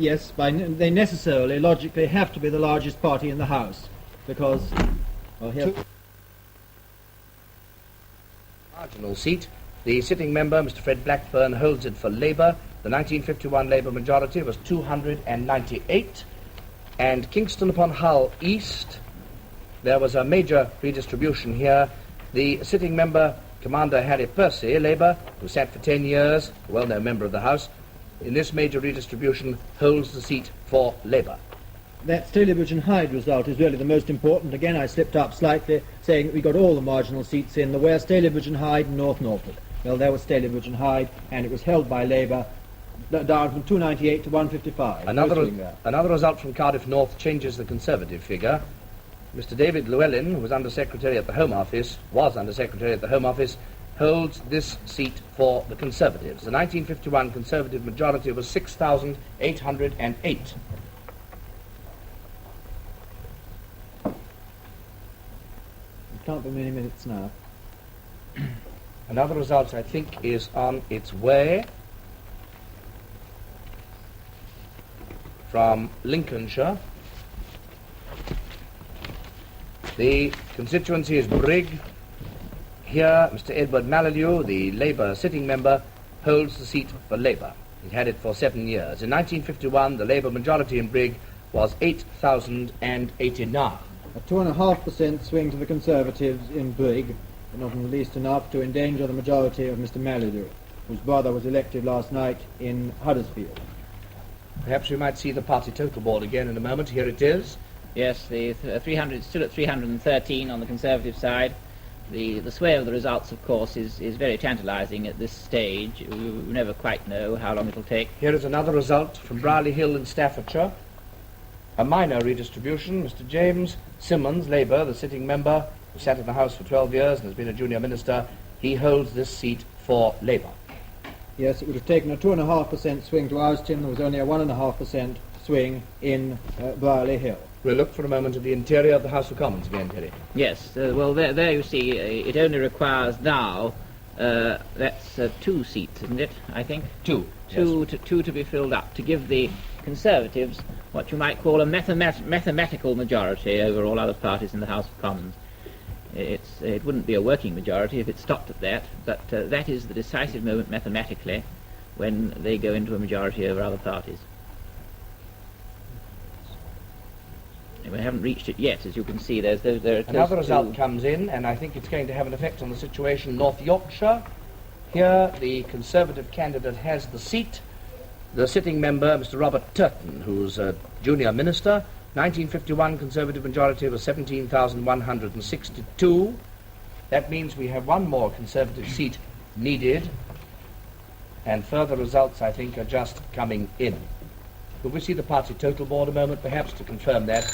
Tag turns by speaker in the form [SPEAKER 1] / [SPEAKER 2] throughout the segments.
[SPEAKER 1] Yes, they necessarily, logically, have to be the largest party in the House, because, well, here...
[SPEAKER 2] Marginal seat. The sitting member, Mr. Fred Blackburn, holds it for Labour. The 1951 Labour majority was 298. And Kingston upon Hull East, there was a major redistribution here. The sitting member, Commander Harry Percy, Labour, who sat for 10 years, a well-known member of the House, in this major redistribution holds the seat for Labour.
[SPEAKER 1] That Stalybridge and Hyde result is really the most important. Again, I slipped up slightly, saying that we got all the marginal seats in. There were Stalybridge and Hyde and North Norfolk. Well, there was Stalybridge and Hyde, and it was held by Labour down from 298 to 155.
[SPEAKER 2] Another result from Cardiff North changes the Conservative figure. Mr. David Llewellyn, who was Under Secretary at the Home Office, holds this seat for the Conservatives. The 1951 Conservative majority was 6,808.
[SPEAKER 1] Can't be many minutes now.
[SPEAKER 2] Another result, I think, is on its way from Lincolnshire. The constituency is Brigg. Here, Mr. Edward Mallew, the Labour sitting member, holds the seat for Labour. He had it for 7 years. In 1951, the Labour majority in Brigg was 8,089.
[SPEAKER 1] A 2.5% swing to the Conservatives in Brigg, but not in the least enough to endanger the majority of Mr. Mallew, whose brother was elected last night in Huddersfield.
[SPEAKER 2] Perhaps we might see the party total board again in a moment. Here it is.
[SPEAKER 3] Yes, the 300 still at 313 on the Conservative side. The sway of the results, of course, is very tantalizing at this stage. We never quite know how long it'll take.
[SPEAKER 2] Here is another result from Brierley Hill in Staffordshire. A minor redistribution. Mr. James Simmons, Labour, the sitting member, who sat in the House for 12 years and has been a junior minister, he holds this seat for Labour.
[SPEAKER 1] Yes, it would have taken a 2.5% swing to oust him. There was only a 1.5% swing in Brierley Hill.
[SPEAKER 2] We'll look for a moment at the interior of the House of Commons again, Terry.
[SPEAKER 3] Yes, well, there you see, it only requires now, that's 2 seats, isn't it, I think?
[SPEAKER 2] Two.
[SPEAKER 3] Two to be filled up, to give the Conservatives what you might call a mathematical majority over all other parties in the House of Commons. It wouldn't be a working majority if it stopped at that, but that is the decisive moment mathematically when they go into a majority over other parties. We haven't reached it yet, as you can see. There are
[SPEAKER 2] another result comes in, and I think it's going to have an effect on the situation in North Yorkshire. Here, the Conservative candidate has the seat. The sitting member, Mr. Robert Turton, who's a junior minister. 1951 Conservative majority was 17,162. That means we have one more Conservative seat needed, and further results, I think, are just coming in. Could we see the party total board a moment, perhaps, to confirm that?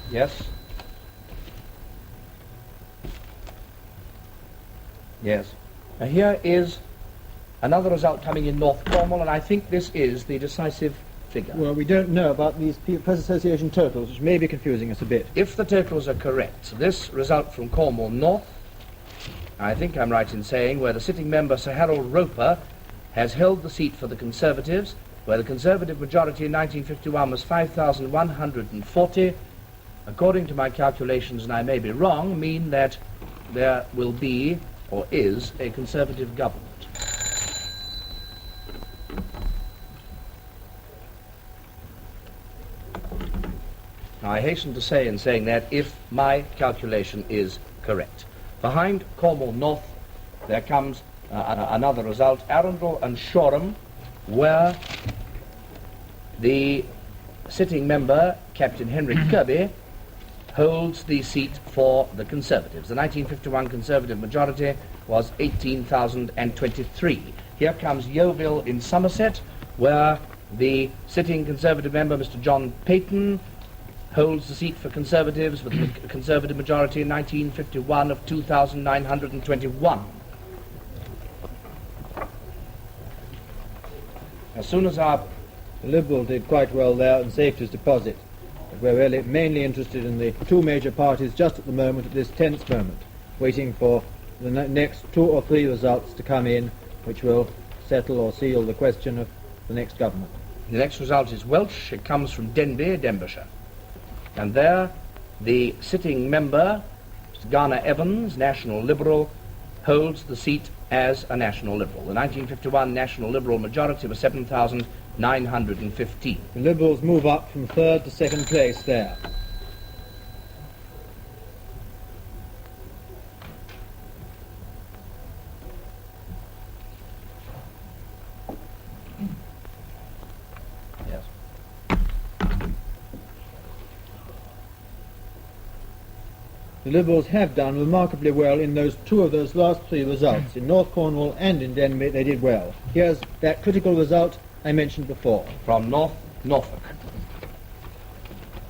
[SPEAKER 2] Yes? Yes. Now here is another result coming in North Cornwall, and I think this is the decisive figure.
[SPEAKER 1] Well, we don't know about these Press Association totals, which may be confusing us a bit.
[SPEAKER 2] If the totals are correct, this result from Cornwall North, I think I'm right in saying, where the sitting member, Sir Harold Roper, has held the seat for the Conservatives, where the Conservative majority in 1951 was 5,140, according to my calculations, and I may be wrong, mean that there will be, or is, a Conservative government. Now, I hasten to say in saying that if my calculation is correct. Behind Cornwall North, there comes another result, Arundel and Shoreham, where the sitting member, Captain Henry Kirby, holds the seat for the Conservatives. The 1951 Conservative majority was 18,023. Here comes Yeovil in Somerset, where the sitting Conservative member, Mr. John Peyton, holds the seat for Conservatives with a Conservative majority in 1951 of 2,921. As soon as our
[SPEAKER 1] The Liberal did quite well there and saved his deposit. But we're really mainly interested in the two major parties just at the moment, at this tense moment, waiting for the next 2 or 3 results to come in, which will settle or seal the question of the next government.
[SPEAKER 2] The next result is Welsh. It comes from Denbigh, Denbighshire. And there, the sitting member, Mr. Garner Evans, National Liberal, holds the seat as a National Liberal. The 1951 National Liberal majority was 7,915.
[SPEAKER 1] The Liberals move up from third to second place there.
[SPEAKER 2] Yes.
[SPEAKER 1] The Liberals have done remarkably well in two of those last three results. In North Cornwall and in Denbigh they did well. Here's that critical result I mentioned before.
[SPEAKER 2] From North Norfolk.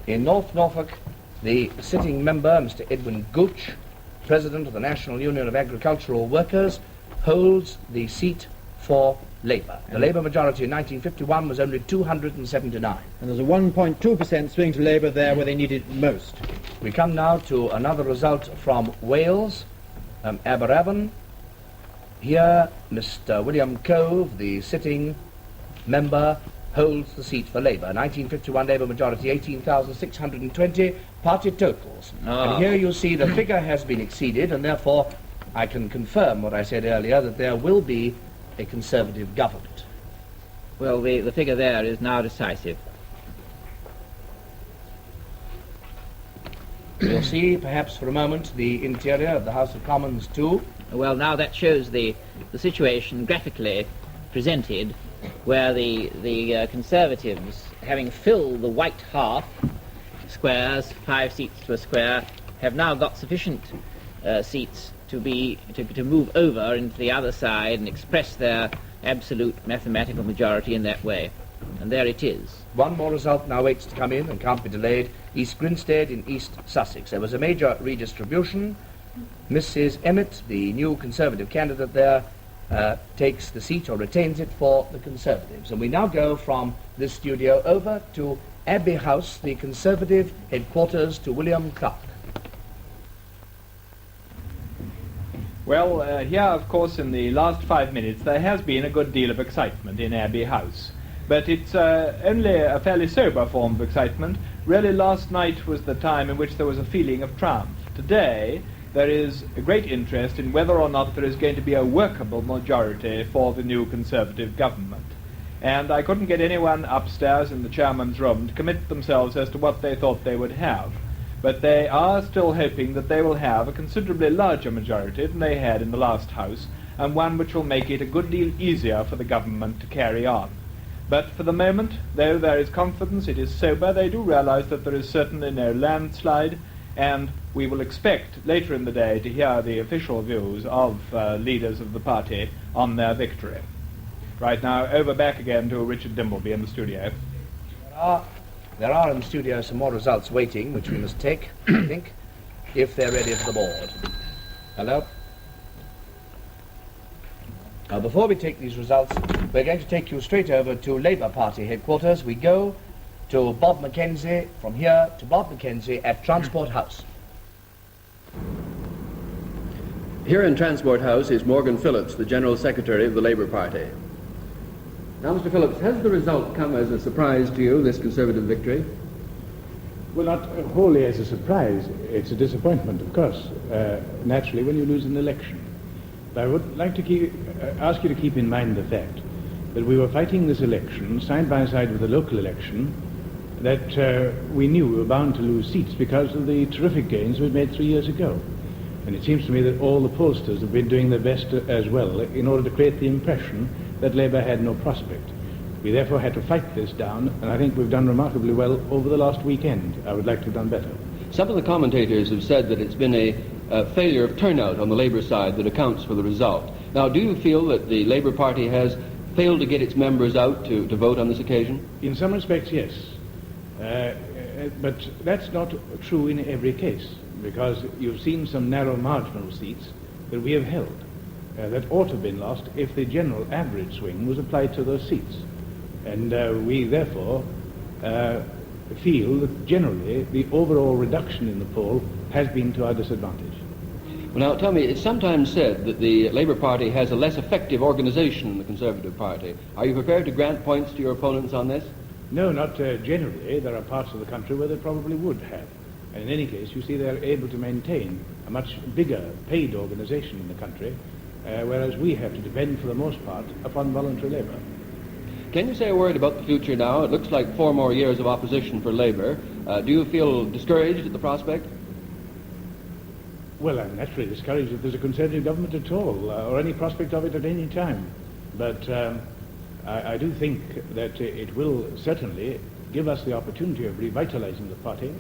[SPEAKER 2] In North Norfolk, the sitting member, Mr. Edwin Gooch, President of the National Union of Agricultural Workers, holds the seat for Labour. The Labour majority in 1951 was only 279.
[SPEAKER 1] And there's a 1.2% swing to Labour there where they need it most.
[SPEAKER 2] We come now to another result from Wales, Aberavon. Here, Mr. William Cove, the sitting member, holds the seat for Labour. 1951 Labour majority, 18,620 party totals. And here you see the figure has been exceeded, and therefore I can confirm what I said earlier, that there will be a Conservative government.
[SPEAKER 3] Well, the figure there is now decisive.
[SPEAKER 2] We'll see, perhaps for a moment, the interior of the House of Commons too.
[SPEAKER 3] Well, now that shows the situation graphically presented, where the Conservatives, having filled the white half, squares, 5 seats to a square, have now got sufficient seats to move over into the other side and express their absolute mathematical majority in that way. And there it is.
[SPEAKER 2] One more result now waits to come in and can't be delayed. East Grinstead in East Sussex. There was a major redistribution. Mrs. Emmett, the new Conservative candidate there, takes the seat or retains it for the Conservatives. And we now go from this studio over to Abbey House, the Conservative headquarters, to William Clark.
[SPEAKER 4] Well, here, of course, in the last 5 minutes, there has been a good deal of excitement in Abbey House. But it's only a fairly sober form of excitement. Really, last night was the time in which there was a feeling of triumph. Today, there is a great interest in whether or not there is going to be a workable majority for the new Conservative government. And I couldn't get anyone upstairs in the chairman's room to commit themselves as to what they thought they would have. But they are still hoping that they will have a considerably larger majority than they had in the last House, and one which will make it a good deal easier for the government to carry on. But for the moment, though there is confidence, it is sober, they do realize that there is certainly no landslide, and we will expect later in the day to hear the official views of leaders of the party on their victory. Right now, over back again to Richard Dimbleby in the studio.
[SPEAKER 2] There are in the studio some more results waiting, which we must take, I think, if they're ready for the board. Hello? Now, before we take these results, we're going to take you straight over to Labour Party headquarters. We go to Bob Mackenzie, from here to Bob Mackenzie at Transport House.
[SPEAKER 5] Here in Transport House is Morgan Phillips, the General Secretary of the Labour Party. Now, Mr. Phillips, has the result come as a surprise to you, this Conservative victory?
[SPEAKER 6] Well, not wholly as a surprise. It's a disappointment, of course, naturally, when you lose an election. But I would like to ask you to keep in mind the fact that we were fighting this election side by side with the local election, that we knew we were bound to lose seats because of the terrific gains we'd made 3 years ago. And it seems to me that all the pollsters have been doing their best as well in order to create the impression that Labour had no prospect. We therefore had to fight this down, and I think we've done remarkably well over the last weekend. I would like to have done better.
[SPEAKER 5] Some of the commentators have said that it's been a failure of turnout on the Labour side that accounts for the result. Now, do you feel that the Labour Party has failed to get its members out to vote on this occasion?
[SPEAKER 6] In some respects, yes. But that's not true in every case, because you've seen some narrow marginal seats that we have held that ought to have been lost if the general average swing was applied to those seats. And we therefore feel that generally the overall reduction in the poll has been to our disadvantage.
[SPEAKER 5] Well, now, tell me, it's sometimes said that the Labour Party has a less effective organisation than the Conservative Party. Are you prepared to grant points to your opponents on this?
[SPEAKER 6] No, not generally. There are parts of the country where they probably would have. And in any case, you see, they're able to maintain a much bigger paid organisation in the country, whereas we have to depend, for the most part, upon voluntary labour.
[SPEAKER 5] Can you say a word about the future now? It looks like 4 more years of opposition for Labour. Do you feel discouraged at the prospect?
[SPEAKER 6] Well, I'm naturally discouraged if there's a Conservative government at all, or any prospect of it at any time. But I do think that it will certainly give us the opportunity of revitalising the party.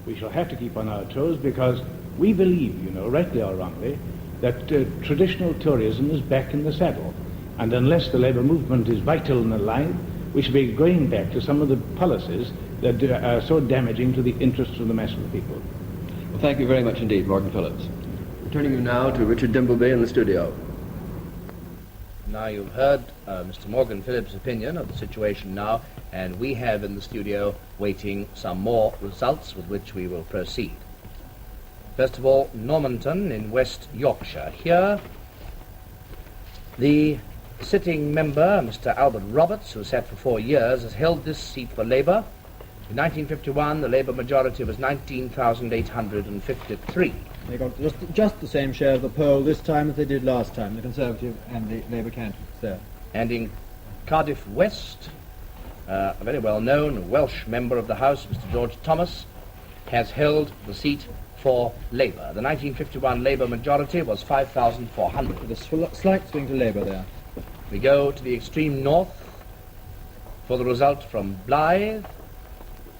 [SPEAKER 6] We shall have to keep on our toes because we believe, you know, rightly or wrongly, that traditional Toryism is back in the saddle. And unless the Labour movement is vital and alive, we should be going back to some of the policies that are so damaging to the interests of the mass of the people.
[SPEAKER 5] Well, thank you very much indeed, Morgan Phillips. Returning you now to Richard Dimbleby in the studio.
[SPEAKER 2] Now you've heard Mr. Morgan Phillips' opinion of the situation now, and we have in the studio waiting some more results with which we will proceed. First of all, Normanton in West Yorkshire. Here, the sitting member, Mr. Albert Roberts, who sat for 4 years, has held this seat for Labour. In 1951, the Labour majority was 19,853.
[SPEAKER 1] They got just the same share of the poll this time as they did last time, the Conservative and the Labour candidates there.
[SPEAKER 2] And in Cardiff West, a very well-known Welsh member of the House, Mr. George Thomas, has held the seat for Labour. The 1951 Labour majority was 5,400.
[SPEAKER 1] With a slight swing to Labour there.
[SPEAKER 2] We go to the extreme north for the result from Blyth,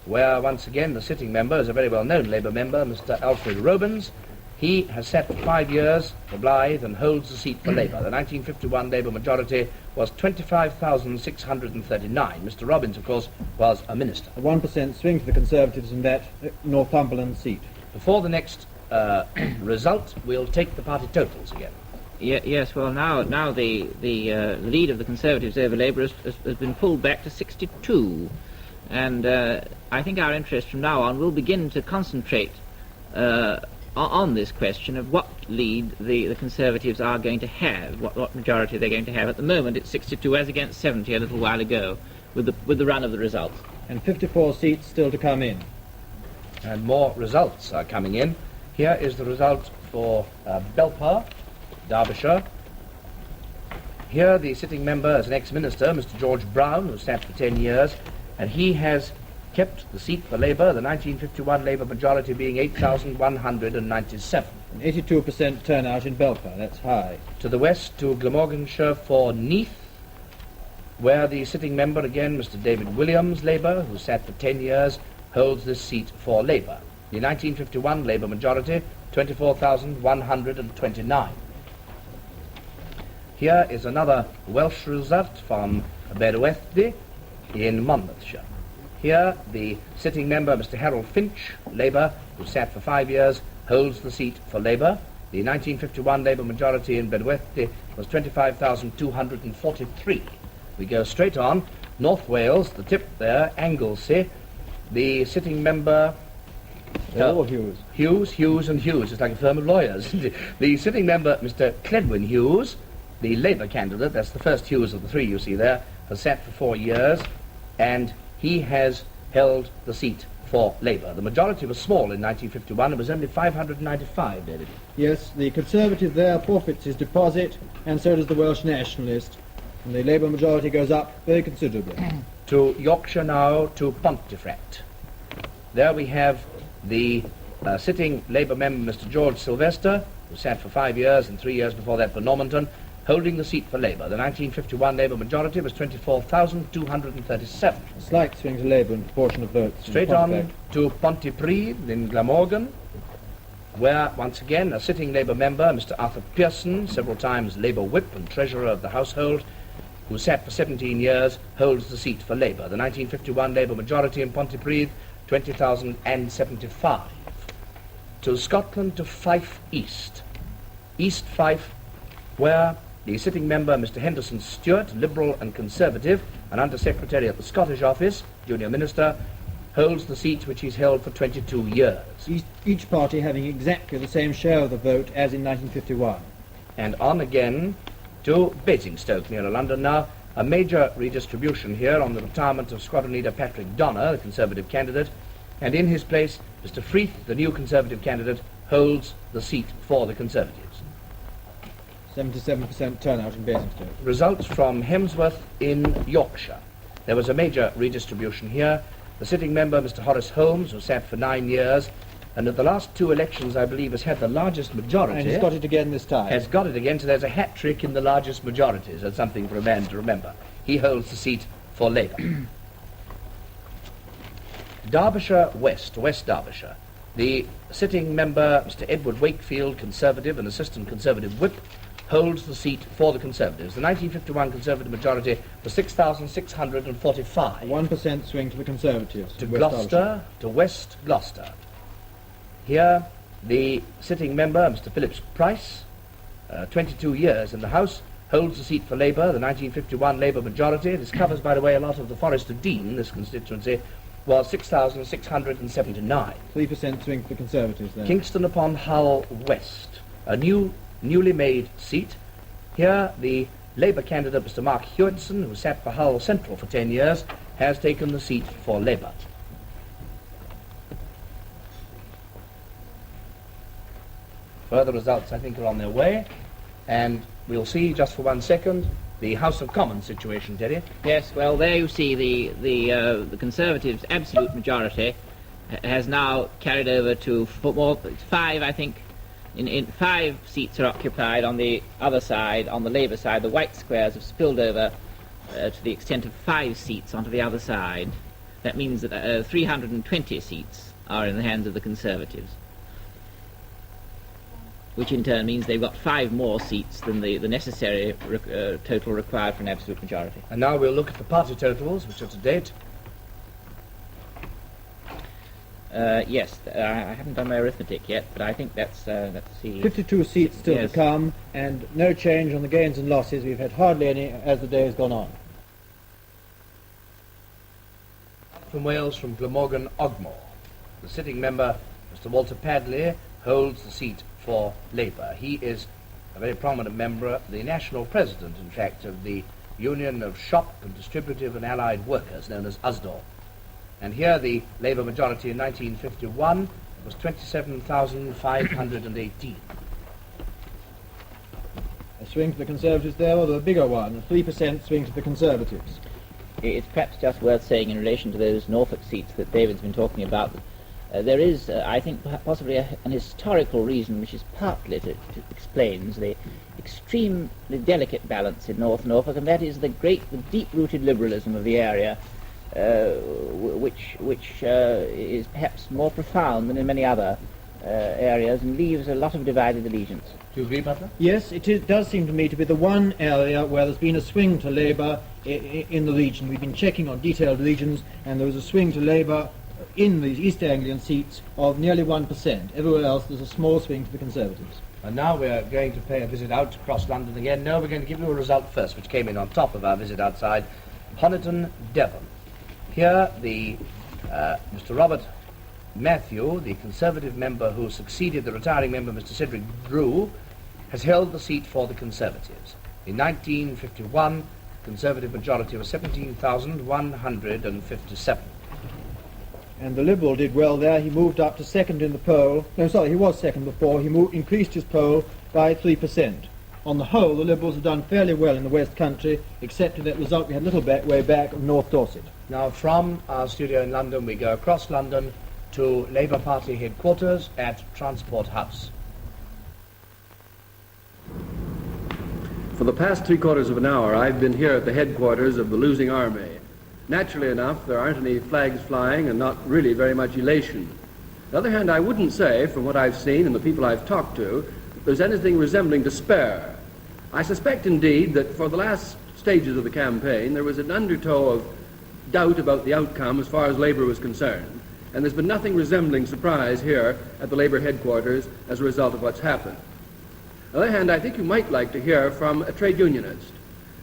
[SPEAKER 2] where once again the sitting member is a very well-known Labour member, Mr. Alfred Robins. He has sat for 5 years for Blyth and holds the seat for Labour. The 1951 Labour majority was 25,639. Mr. Robins, of course, was a minister.
[SPEAKER 1] A 1% swing to the Conservatives in that Northumberland seat.
[SPEAKER 2] Before the next result, we'll take the party totals again.
[SPEAKER 3] Yes, well, now the lead of the Conservatives over Labour has been pulled back to 62. And I think our interest from now on will begin to concentrate on this question of what lead the Conservatives are going to have, what majority they're going to have. At the moment it's 62 as against 70 a little while ago with the run of the results.
[SPEAKER 1] And 54 seats still to come in.
[SPEAKER 2] And more results are coming in. Here is the result for Belper, Derbyshire. Here the sitting member is an ex-minister, Mr. George Brown, who sat for 10 years, and he has kept the seat for Labour, the 1951 Labour majority being 8,197.
[SPEAKER 1] An 82% turnout in Belper, that's high.
[SPEAKER 2] To the west, to Glamorganshire for Neath, where the sitting member, again, Mr. David Williams, Labour, who sat for 10 years, holds this seat for Labour. The 1951 Labour majority, 24,129. Here is another Welsh result from Berwethdy in Monmouthshire. Here, the sitting member, Mr. Harold Finch, Labour, who sat for 5 years, holds the seat for Labour. The 1951 Labour majority in Berwethdy was 25,243. We go straight on. North Wales, the tip there, Anglesey, the sitting member...
[SPEAKER 1] All Hughes.
[SPEAKER 2] Hughes and Hughes. It's like a firm of lawyers. The sitting member, Mr. Cledwyn Hughes, the Labour candidate, that's the first Hughes of the three you see there, has sat for 4 years, and he has held the seat for Labour. The majority was small in 1951. It was only 595, David.
[SPEAKER 1] Yes, the Conservative there forfeits his deposit, and so does the Welsh Nationalist. And the Labour majority goes up very considerably.
[SPEAKER 2] To Yorkshire now, to Pontefract. There we have the sitting Labour member, Mr. George Sylvester, who sat for 5 years and 3 years before that for Normanton, holding the seat for Labour. The 1951 Labour majority was 24,237.
[SPEAKER 1] A slight swing to Labour in proportion of votes.
[SPEAKER 2] Straight on to Pontypridd in Glamorgan, where, once again, a sitting Labour member, Mr. Arthur Pearson, several times Labour whip and treasurer of the household, who sat for 17 years, holds the seat for Labour. The 1951 Labour majority in Pontypridd, 20,075. To Scotland, to Fife East. East Fife, where the sitting member, Mr. Henderson Stewart, Liberal and Conservative, and Under-Secretary at the Scottish Office, Junior Minister, holds the seat which he's held for 22 years.
[SPEAKER 1] Each party having exactly the same share of the vote as in 1951.
[SPEAKER 2] And on again to Basingstoke, near London now. A major redistribution here on the retirement of Squadron Leader Patrick Donner, the Conservative candidate, and in his place, Mr. Freeth, the new Conservative candidate, holds the seat for the Conservatives.
[SPEAKER 1] 77% turnout in Basingstoke.
[SPEAKER 2] Results from Hemsworth in Yorkshire. There was a major redistribution here. The sitting member, Mr. Horace Holmes, who sat for 9 years, and at the last 2 elections, I believe, has had the largest majority.
[SPEAKER 1] And he's got it again this time.
[SPEAKER 2] Has got it again, so there's a hat trick in the largest majorities. That's something for a man to remember. He holds the seat for Labour. Derbyshire West, West Derbyshire. The sitting member, Mr. Edward Wakefield, Conservative, and Assistant Conservative Whip, holds the seat for the Conservatives. The 1951 Conservative majority was 6,645.
[SPEAKER 1] 1% swing to the Conservatives.
[SPEAKER 2] To
[SPEAKER 1] West
[SPEAKER 2] Gloucester,
[SPEAKER 1] Derbyshire.
[SPEAKER 2] to West Gloucester. Here, the sitting member, Mr. Phillips Price, 22 years in the House, holds the seat for Labour, the 1951 Labour majority. This covers, by the way, a lot of the Forest of Dean, this constituency, was 6,679.
[SPEAKER 1] 3% swing to the Conservatives there.
[SPEAKER 2] Kingston upon Hull West, a newly made seat. Here, the Labour candidate, Mr. Mark Hewitson, who sat for Hull Central for 10 years, has taken the seat for Labour. Further results, I think, are on their way, and we'll see, just for 1 second, the House of Commons situation, Terry.
[SPEAKER 3] Yes, well, there you see the Conservatives' absolute majority has now carried over to 5, I think. In 5 seats are occupied on the other side, on the Labour side. The white squares have spilled over to the extent of 5 seats onto the other side. That means that 320 seats are in the hands of the Conservatives, which in turn means they've got 5 more seats than the necessary total required for an absolute majority.
[SPEAKER 2] And now we'll look at the party totals, which are to date.
[SPEAKER 3] Yes, I haven't done my arithmetic yet, but I think let's see.
[SPEAKER 1] 52 seats still
[SPEAKER 3] Yes.
[SPEAKER 1] to come, and no change on the gains and losses. We've had hardly any as the day has gone on.
[SPEAKER 2] From Wales, from Glamorgan, Ogmore. The sitting member, Mr. Walter Padley, holds the seat for Labour. He is a very prominent member, the national president, in fact, of the Union of Shop and Distributive and Allied Workers, known as USDAW. And here the Labour majority in 1951 was 27,518.
[SPEAKER 1] A swing to the Conservatives there, or the bigger one, a 3% swing to the Conservatives.
[SPEAKER 3] It's perhaps just worth saying in relation to those Norfolk seats that David's been talking about, there is, I think, possibly an historical reason which is partly explains the extremely delicate balance in North Norfolk, and that is the deep-rooted liberalism of the area, which is perhaps more profound than in many other areas and leaves a lot of divided allegiance.
[SPEAKER 2] Do you agree, Butler?
[SPEAKER 1] Yes, it does seem to me to be the one area where there's been a swing to Labour in the region. We've been checking on detailed regions, and there was a swing to Labour in these East Anglian seats of nearly 1%. Everywhere else there's a small swing to the Conservatives.
[SPEAKER 2] And now we're going to pay a visit out across London again. No, we're going to give you a result first, which came in on top of our visit outside. Honiton, Devon. Here, the Mr. Robert Matthew, the Conservative member who succeeded the retiring member, Mr. Cedric Drew, has held the seat for the Conservatives. In 1951, the Conservative majority was 17,157.
[SPEAKER 1] And the Liberal did well there. He moved up to second in the poll. No, sorry, he was second before. He increased his poll by 3%. On the whole, the Liberals have done fairly well in the West Country, except in that result we had a little way back of North Dorset.
[SPEAKER 2] Now, from our studio in London, we go across London to Labour Party headquarters at Transport House.
[SPEAKER 5] For the past 3/4 of an hour, I've been here at the headquarters of the losing army. Naturally enough, there aren't any flags flying and not really very much elation. On the other hand, I wouldn't say, from what I've seen and the people I've talked to, that there's anything resembling despair. I suspect, indeed, that for the last stages of the campaign, there was an undertow of doubt about the outcome as far as Labour was concerned. And there's been nothing resembling surprise here at the Labour headquarters as a result of what's happened. On the other hand, I think you might like to hear from a trade unionist.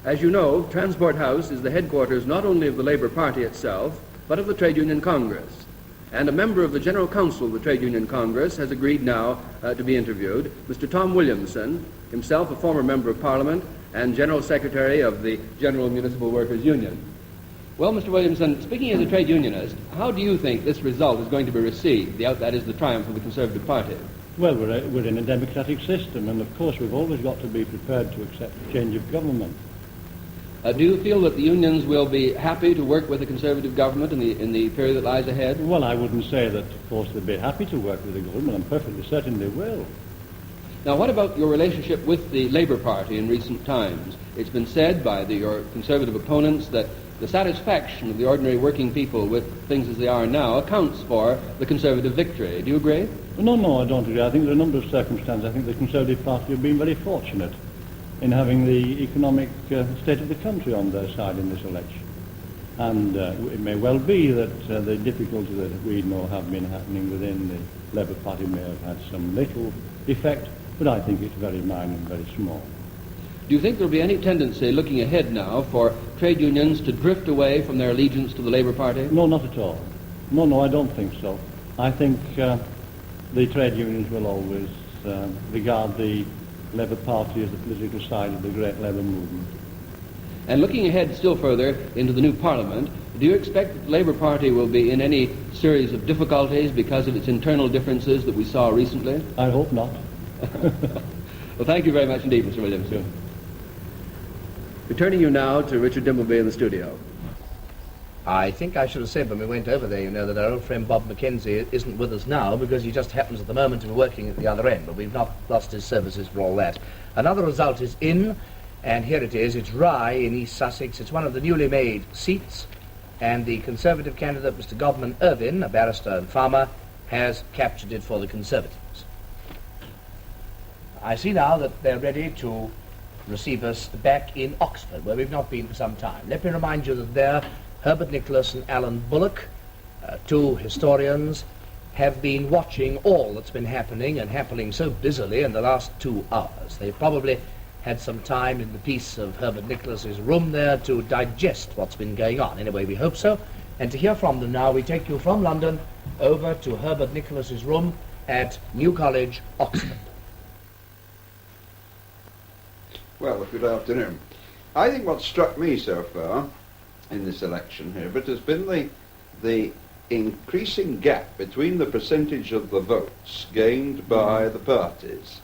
[SPEAKER 5] As you know, Transport House is the headquarters not only of the Labour Party itself, but of the Trade Union Congress. And a member of the General Council of the Trade Union Congress has agreed now to be interviewed, Mr. Tom Williamson, himself a former Member of Parliament and General Secretary of the General Municipal Workers' Union. Well, Mr. Williamson, speaking as a trade unionist, how do you think this result is going to be received, that is the triumph of the Conservative Party?
[SPEAKER 7] Well, we're in a democratic system, and of course we've always got to be prepared to accept a change of government.
[SPEAKER 5] Do you feel that the unions will be happy to work with the Conservative government in the period that lies ahead?
[SPEAKER 7] Well, I wouldn't say that, of course, they'd be happy to work with the government. I'm perfectly certain they will.
[SPEAKER 5] Now, what about your relationship with the Labour Party in recent times? It's been said by your Conservative opponents that the satisfaction of the ordinary working people with things as they are now accounts for the Conservative victory. Do you agree?
[SPEAKER 7] No, I don't agree. I think there are a number of circumstances. I think the Conservative Party have been very fortunate in having the economic state of the country on their side in this election. And it may well be that the difficulties that we know have been happening within the Labour Party may have had some little effect, but I think it's very minor and very small.
[SPEAKER 5] Do you think there will be any tendency, looking ahead now, for trade unions to drift away from their allegiance to the Labour Party?
[SPEAKER 7] No, not at all. No, I don't think so. I think the trade unions will always regard the Labour Party as the political side of the great Labour movement.
[SPEAKER 5] And looking ahead still further into the new Parliament, do you expect that the Labour Party will be in any series of difficulties because of its internal differences that we saw recently?
[SPEAKER 7] I hope not.
[SPEAKER 5] Well, thank you very much indeed, Mr. Williams. Returning you now to Richard Dimbleby in the studio.
[SPEAKER 2] I think I should have said when we went over there, that our old friend Bob Mackenzie isn't with us now because he just happens at the moment to be working at the other end, but we've not lost his services for all that. Another result is in, and here it is. It's Rye in East Sussex. It's one of the newly made seats, and the Conservative candidate, Mr. Godman Irvine, a barrister and farmer, has captured it for the Conservatives. I see now that they're ready to receive us back in Oxford, where we've not been for some time. Let me remind you that there, Herbert Nicholas and Alan Bullock, two historians, have been watching all that's been happening, and happening so busily in the last 2 hours. They've probably had some time in the peace of Herbert Nicholas's room there to digest what's been going on. Anyway, we hope so. And to hear from them now, we take you from London over to Herbert Nicholas's room at New College, Oxford.
[SPEAKER 8] Well, good afternoon. I think what struck me so far in this election here, but has been the increasing gap between the percentage of the votes gained by the parties.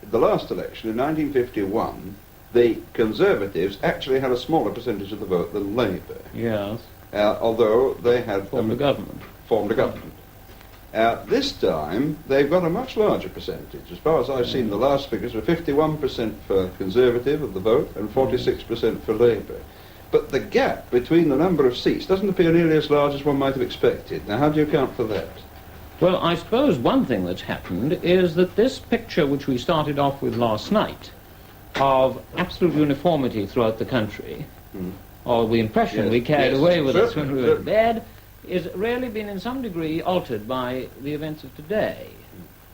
[SPEAKER 8] In the last election, in 1951, the Conservatives actually had a smaller percentage of the vote than Labour.
[SPEAKER 7] Yes.
[SPEAKER 8] Although they had
[SPEAKER 7] Formed a government.
[SPEAKER 8] This time, they've got a much larger percentage. As far as I've seen, the last figures were 51% for Conservative of the vote and 46% for Labour. But the gap between the number of seats doesn't appear nearly as large as one might have expected. Now, how do you account for that?
[SPEAKER 9] Well, I suppose one thing that's happened is that this picture which we started off with last night of absolute uniformity throughout the country, or the impression we carried away with us when we were in bed, is really been in some degree altered by the events of today.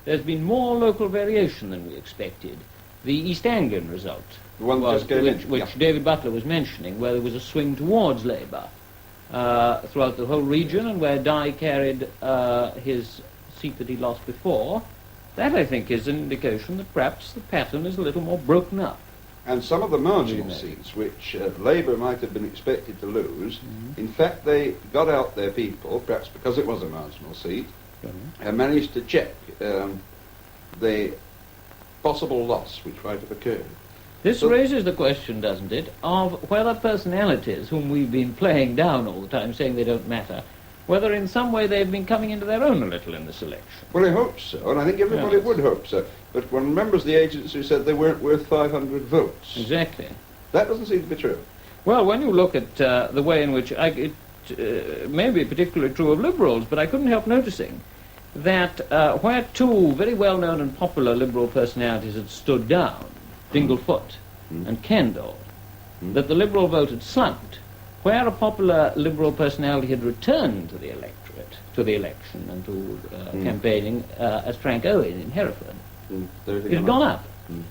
[SPEAKER 9] There's been more local variation than we expected. The East Anglian result,
[SPEAKER 8] The one that just came in.
[SPEAKER 9] which David Butler was mentioning, where there was a swing towards Labour throughout the whole region, and where Dye carried his seat that he lost before, that I think is an indication that perhaps the pattern is a little more broken up.
[SPEAKER 8] And some of the marginal seats, which Labour might have been expected to lose, in fact they got out their people, perhaps because it was a marginal seat, and managed to check the possible loss which might have occurred.
[SPEAKER 9] This raises the question, doesn't it, of whether personalities whom we've been playing down all the time, saying they don't matter, whether in some way they've been coming into their own a little in this election.
[SPEAKER 8] Well, I hope so, and I think everybody would hope so. But one remembers the agents who said they weren't worth 500 votes.
[SPEAKER 9] Exactly.
[SPEAKER 8] That doesn't seem to be true.
[SPEAKER 9] Well, when you look at the way in which it may be particularly true of Liberals, but I couldn't help noticing that where two very well-known and popular Liberal personalities had stood down, Dinglefoot and Kendall, that the Liberal vote had slumped. Where a popular Liberal personality had returned to the electorate, to the election and to campaigning, as Frank Owen in Hereford, it had gone up. And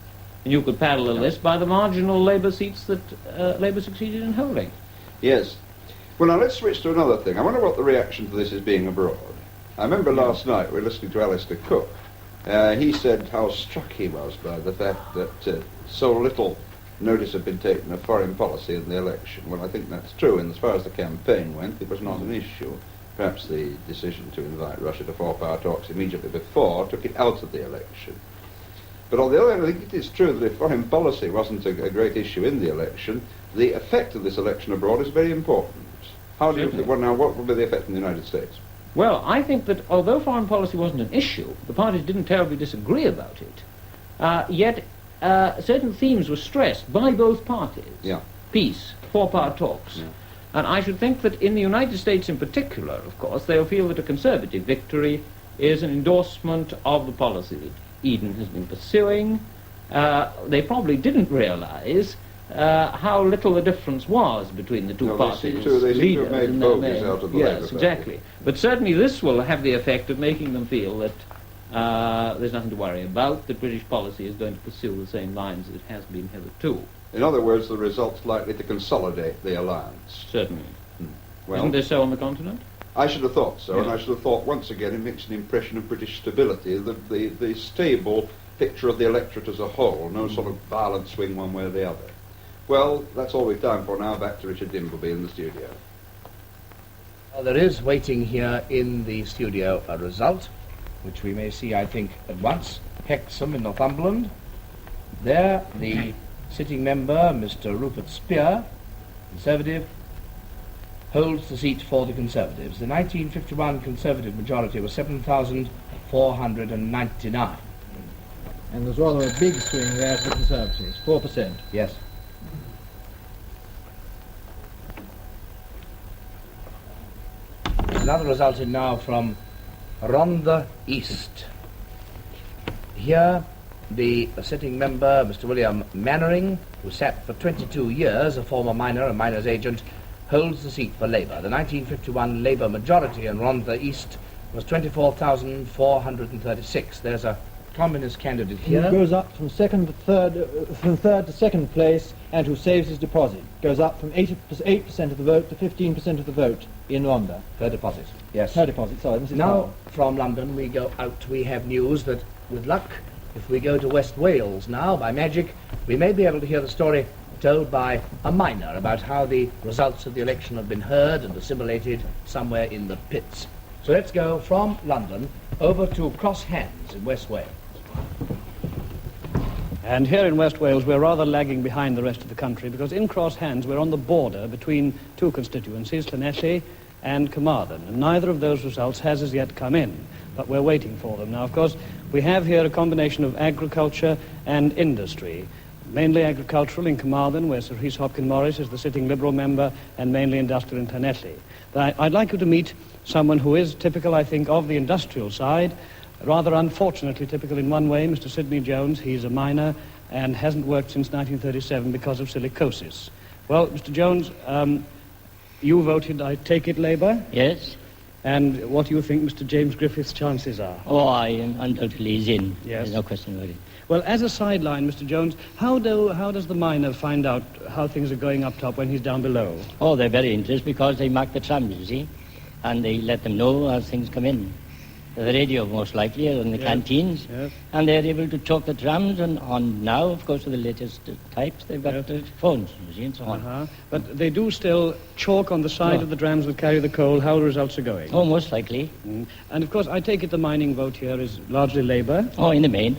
[SPEAKER 9] you could parallel this by the marginal Labour seats that Labour succeeded in holding.
[SPEAKER 8] Yes. Well, now let's switch to another thing. I wonder what the reaction to this is being abroad. I remember last night we were listening to Alistair Cook. He said how struck he was by the fact that so little notice had been taken of foreign policy in the election. Well, I think that's true, and as far as the campaign went, it was not an issue. Perhaps the decision to invite Russia to four-power talks immediately before took it out of the election. But on the other hand, I think it is true that if foreign policy wasn't a great issue in the election, the effect of this election abroad is very important. How do you think? Well, now, what will be the effect in the United States?
[SPEAKER 9] Well, I think that although foreign policy wasn't an issue, the parties didn't terribly disagree about it, yet certain themes were stressed by both parties.
[SPEAKER 8] Yeah.
[SPEAKER 9] Peace, four-power talks.
[SPEAKER 8] Yeah.
[SPEAKER 9] And I should think that in the United States in particular, of course, they'll feel that a conservative victory is an endorsement of the policy that Eden has been pursuing. They probably didn't realize how little the difference was between the two parties.
[SPEAKER 8] They seem to have made bogies out of the Labour
[SPEAKER 9] Yes, exactly. But certainly this will have the effect of making them feel that there's nothing to worry about, that British policy is going to pursue the same lines as it has been hitherto.
[SPEAKER 8] In other words, the result's likely to consolidate the alliance.
[SPEAKER 9] Certainly.
[SPEAKER 8] Well,
[SPEAKER 9] isn't there so on the continent?
[SPEAKER 8] I should have thought so,
[SPEAKER 9] Yeah.
[SPEAKER 8] and I should have thought once again it makes an impression of British stability, the stable picture of the electorate as a whole, no sort of violent swing one way or the other. Well, that's all we've time for now. Back to Richard Dimbleby in the studio.
[SPEAKER 2] Well, there is waiting here in the studio a result, which we may see, I think, at once. Hexham in Northumberland. There, the sitting member, Mr. Rupert Spear, Conservative, holds the seat for the Conservatives. The 1951 Conservative majority was 7,499.
[SPEAKER 1] And there's rather a big swing there for the Conservatives, 4%.
[SPEAKER 2] Yes. Another result in now from Rhondda East. Here, the sitting member, Mr. William Mannering, who sat for 22 years, a former miner and miner's agent, holds the seat for Labour. The 1951 Labour majority in Rhondda East was 24,436. There's a communist candidate
[SPEAKER 1] Who
[SPEAKER 2] here.
[SPEAKER 1] goes up from third to second place, and who saves his deposit. Goes up from 8% of the vote to 15% of the vote in Rhondda.
[SPEAKER 2] Her deposit. Yes.
[SPEAKER 1] Her deposit, sorry. Mrs.
[SPEAKER 2] Now,
[SPEAKER 1] Howell.
[SPEAKER 2] from London, we go out. We have news that, with luck, if we go to West Wales now, by magic, we may be able to hear the story told by a miner about how the results of the election have been heard and assimilated somewhere in the pits. So let's go from London over to Cross Hands in West Wales.
[SPEAKER 10] And here in West Wales, we're rather lagging behind the rest of the country because in Cross Hands, we're on the border between two constituencies, Llanelli and Carmarthen, and neither of those results has as yet come in, but we're waiting for them. Now, of course, we have here a combination of agriculture and industry, mainly agricultural in Carmarthen, where Sir Rhys Hopkins Morris is the sitting Liberal member, and mainly industrial in Llanelli. But I'd like you to meet someone who is typical, I think, of the industrial side, rather unfortunately typical in one way, Mr. Sidney Jones. He's a miner and hasn't worked since 1937 because of silicosis. Well, Mr. Jones, you voted, I take it, Labour?
[SPEAKER 11] Yes.
[SPEAKER 10] And what do you think Mr. James Griffith's chances are?
[SPEAKER 11] Oh, I undoubtedly is in.
[SPEAKER 10] Yes.
[SPEAKER 11] There's no question about it.
[SPEAKER 10] Well, as a sideline, Mr. Jones, how does the miner find out how things are going up top when he's down below?
[SPEAKER 11] Oh, they're very interested because they mark the trams, you see, and they let them know as things come in. The radio, most likely, or in the canteens,
[SPEAKER 10] Yes.
[SPEAKER 11] and they're able to talk the trams, and on now, of course, with the latest types, they've got phones, you see, and so on.
[SPEAKER 10] But they do still chalk on the side of the drams that carry the coal how the results are going.
[SPEAKER 11] Oh, most likely.
[SPEAKER 10] And, of course, I take it the mining vote here is largely Labour.
[SPEAKER 11] Oh, in the main.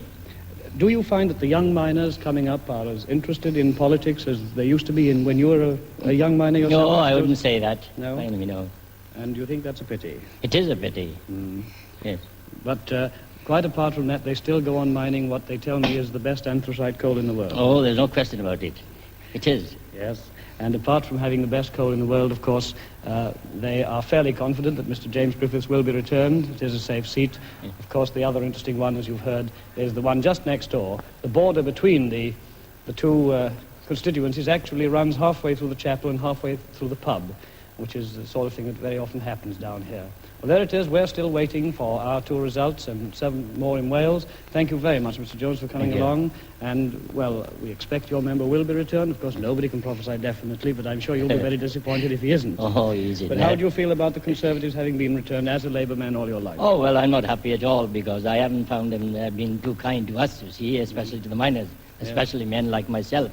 [SPEAKER 10] Do you find that the young miners coming up are as interested in politics as they used to be when you were a young miner yourself?
[SPEAKER 11] No, I wouldn't say that.
[SPEAKER 10] No?
[SPEAKER 11] By any means, no.
[SPEAKER 10] And you think that's a pity?
[SPEAKER 11] It is a pity. Yes.
[SPEAKER 10] But quite apart from that, they still go on mining what they tell me is the best anthracite coal in the world.
[SPEAKER 11] Oh, there's no question about it. It is.
[SPEAKER 10] Yes. And apart from having the best coal in the world, of course, they are fairly confident that Mr. James Griffiths will be returned. It is a safe seat.
[SPEAKER 11] Yeah.
[SPEAKER 10] Of course, the other interesting one, as you've heard, is the one just next door. The border between the two constituencies actually runs halfway through the chapel and halfway through the pub. which is the sort of thing that very often happens down here. Well, there it is. We're still waiting for our 2 results and 7 more in Wales. Thank you very much, Mr. Jones, for coming along. And, well, we expect your member will be returned. Of course, nobody can prophesy definitely, but I'm sure you'll be very disappointed if he isn't.
[SPEAKER 11] Oh, easy.
[SPEAKER 10] But how do you feel about the Conservatives having been returned as a Labour man all your life?
[SPEAKER 11] Oh, well, I'm not happy at all, because I haven't found them being too kind to us, you see, especially to the miners, especially men like myself,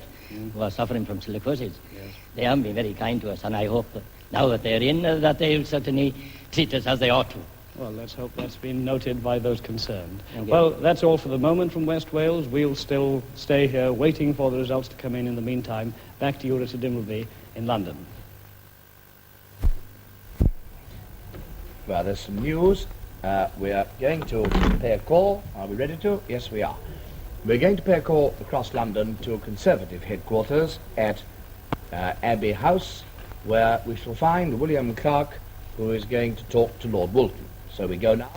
[SPEAKER 11] who are suffering from silicosis.
[SPEAKER 10] Yes.
[SPEAKER 11] They haven't been very kind to us, and I hope that now that they're in, that they'll certainly treat us as they ought to.
[SPEAKER 10] Well, let's hope that's been noted by those concerned.
[SPEAKER 11] Thank you.
[SPEAKER 10] Well, that's all for the moment from West Wales. We'll still stay here waiting for the results to come in the meantime. Back to you, Rita Dimbleby in London.
[SPEAKER 2] Well, there's some news. We are going to pay a call. Are we ready to? Yes, we are. We're going to pay a call across London to Conservative headquarters at Abbey House, where we shall find William Clark, who is going to talk to Lord Woolton. So we go now.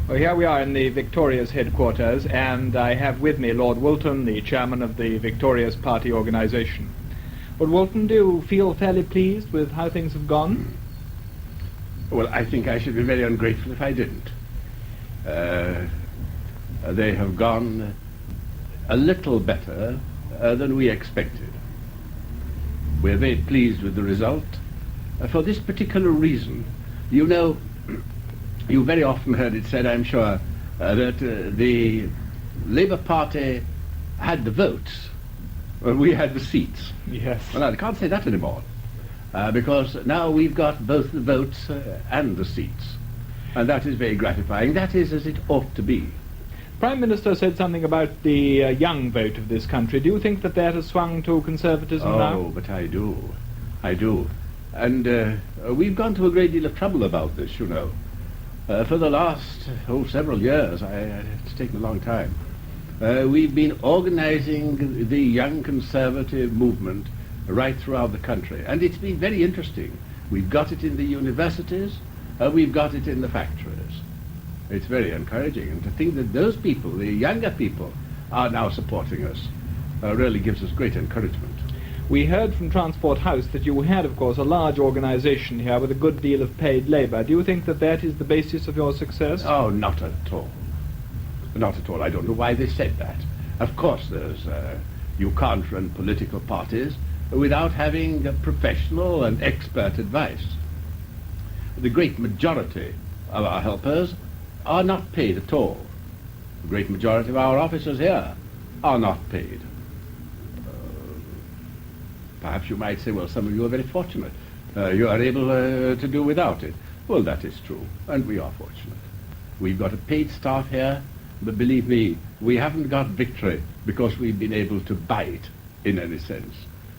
[SPEAKER 4] Well, here we are in the Victorious headquarters, and I have with me Lord Woolton, the chairman of the Victorious Party organisation. Lord Woolton, do you feel fairly pleased with how things have gone?
[SPEAKER 6] Well, I think I should be very ungrateful if I didn't. They have gone a little better than we expected. We're very pleased with the result. For this particular reason, you know, you very often heard it said, I'm sure, that the Labour Party had the votes, well, we had the seats.
[SPEAKER 4] Yes.
[SPEAKER 6] Well, I can't say that anymore, because now we've got both the votes and the seats, and that is very gratifying. That is as it ought to be.
[SPEAKER 4] Prime Minister said something about the young vote of this country. Do you think that that has swung to Conservatism now?
[SPEAKER 6] Oh, but I do. And we've gone to a great deal of trouble about this, you know. For the last several years, it's taken a long time, we've been organising the young Conservative movement right throughout the country, and it's been very interesting. We've got it in the universities, we've got it in the factories. It's very encouraging, and to think that those people, the younger people, are now supporting us really gives us great encouragement.
[SPEAKER 4] We heard from Transport House that you had, of course, a large organisation here with a good deal of paid labour. Do you think that that is the basis of your success?
[SPEAKER 6] Oh, not at all. Not at all. I don't know why they said that. Of course, you can't run political parties without having professional and expert advice. The great majority of our helpers are not paid at all. The great majority of our officers here are not paid. Perhaps you might say, well, some of you are very fortunate. You are able to do without it. Well, that is true, and we are fortunate. We've got a paid staff here, but believe me, we haven't got victory because we've been able to buy it in any sense.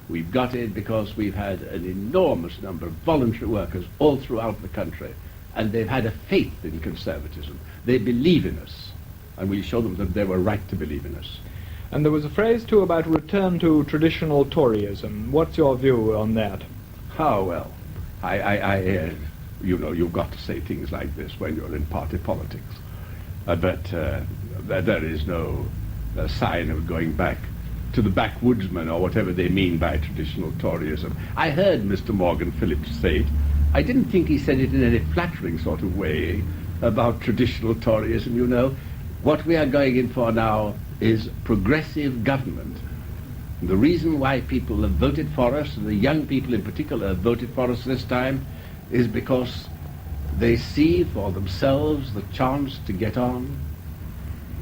[SPEAKER 6] We've got it because we've had an enormous number of voluntary workers all throughout the country, and they've had a faith in conservatism. They believe in us, and we show them that they were right to believe in us.
[SPEAKER 4] And there was a phrase, too, about return to traditional Toryism. What's your view on that?
[SPEAKER 6] Oh, well, you know, you've got to say things like this when you're in party politics. But there is no sign of going back to the backwoodsman or whatever they mean by traditional Toryism. I heard Mr. Morgan Phillips say it. I didn't think he said it in any flattering sort of way about traditional Toryism, you know. What we are going in for now is progressive government. The reason why people have voted for us, and the young people in particular have voted for us this time, is because they see for themselves the chance to get on.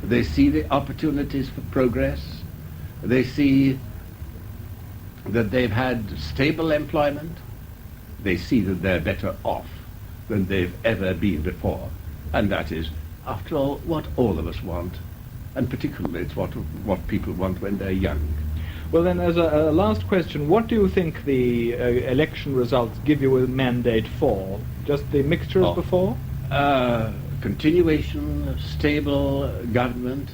[SPEAKER 6] They see the opportunities for progress. They see that they've had stable employment. They see that they're better off than they've ever been before. And that is, after all, what all of us want. And particularly it's what people want when they're young.
[SPEAKER 4] Well, then, as a last question, what do you think the election results give you a mandate for? Just the mixture as before?
[SPEAKER 6] Continuation, stable government.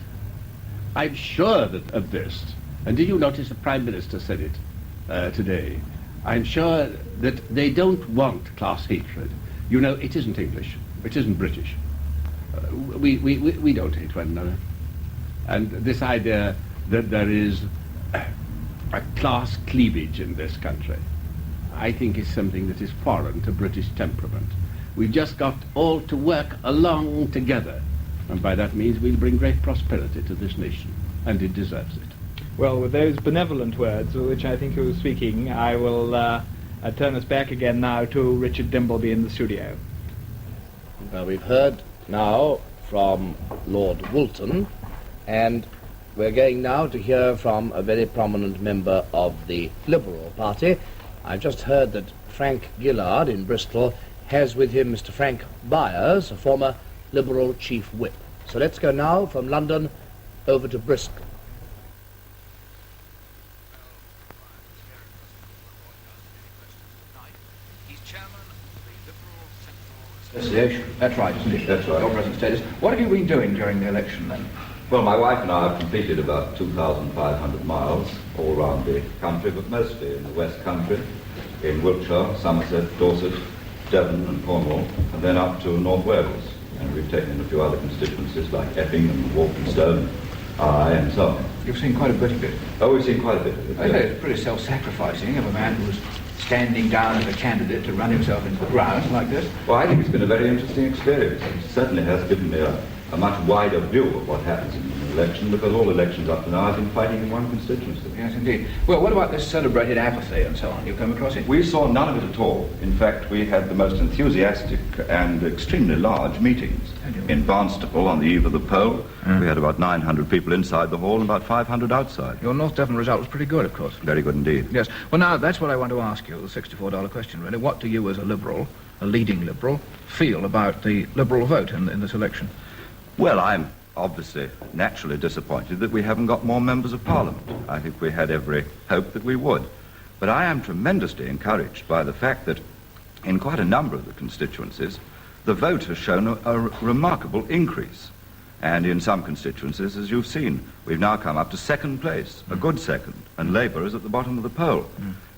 [SPEAKER 6] I'm sure of this,
[SPEAKER 12] And did you notice the Prime Minister said it today? I'm sure that they don't want class hatred. You know, it isn't English. It isn't British. We don't hate one another. And this idea that there is a class cleavage in this country, I think is something that is foreign to British temperament. We've just got all to work along together, and by that means we'll bring great prosperity to this nation, and it deserves it.
[SPEAKER 4] Well, with those benevolent words, which I think you were speaking, I will turn us back again now to Richard Dimbleby in the studio.
[SPEAKER 2] Well, we've heard now from Lord Woolton, and we're going now to hear from a very prominent member of the Liberal Party. I've just heard that Frank Gillard in Bristol has with him Mr. Frank Byers, a former Liberal Chief Whip. So let's go now from London over to Bristol.
[SPEAKER 13] Association. That's right, isn't it?
[SPEAKER 14] That's right.
[SPEAKER 13] Your present status. What have you been doing during the election then?
[SPEAKER 14] Well, my wife and I have completed about 2,500 miles all around the country, but mostly in the West Country, in Wiltshire, Somerset, Dorset, Devon and Cornwall, and then up to North Wales. And we've taken a few other constituencies like Epping and Walthamstow, Eye and so on.
[SPEAKER 13] You've seen quite a bit of it.
[SPEAKER 14] Oh, we've seen quite a bit of it.
[SPEAKER 13] I think it's pretty self-sacrificing of a man who's standing down as a candidate to run himself into the ground like this.
[SPEAKER 14] Well, I think it's been a very interesting experience. It certainly has given me a much wider view of what happens in an election, because all elections up to now I've been fighting in one constituency.
[SPEAKER 13] Yes, indeed. Well, what about this celebrated apathy and so on? You come across it?
[SPEAKER 14] We saw none of it at all. In fact, we had the most enthusiastic and extremely large meetings. In Barnstaple on the eve of the poll, we had about 900 people inside the hall and about 500 outside.
[SPEAKER 13] Your North Devon result was pretty good, of course.
[SPEAKER 14] Very good indeed.
[SPEAKER 13] Yes. Well, now, that's what I want to ask you, the $64 question, really. What do you, as a Liberal, a leading Liberal, feel about the Liberal vote in this election?
[SPEAKER 14] Well, I'm obviously naturally disappointed that we haven't got more members of Parliament. I think we had every hope that we would. But I am tremendously encouraged by the fact that in quite a number of the constituencies, the vote has shown a remarkable increase. And in some constituencies, as you've seen, we've now come up to second place, a good second, and Labour is at the bottom of the poll.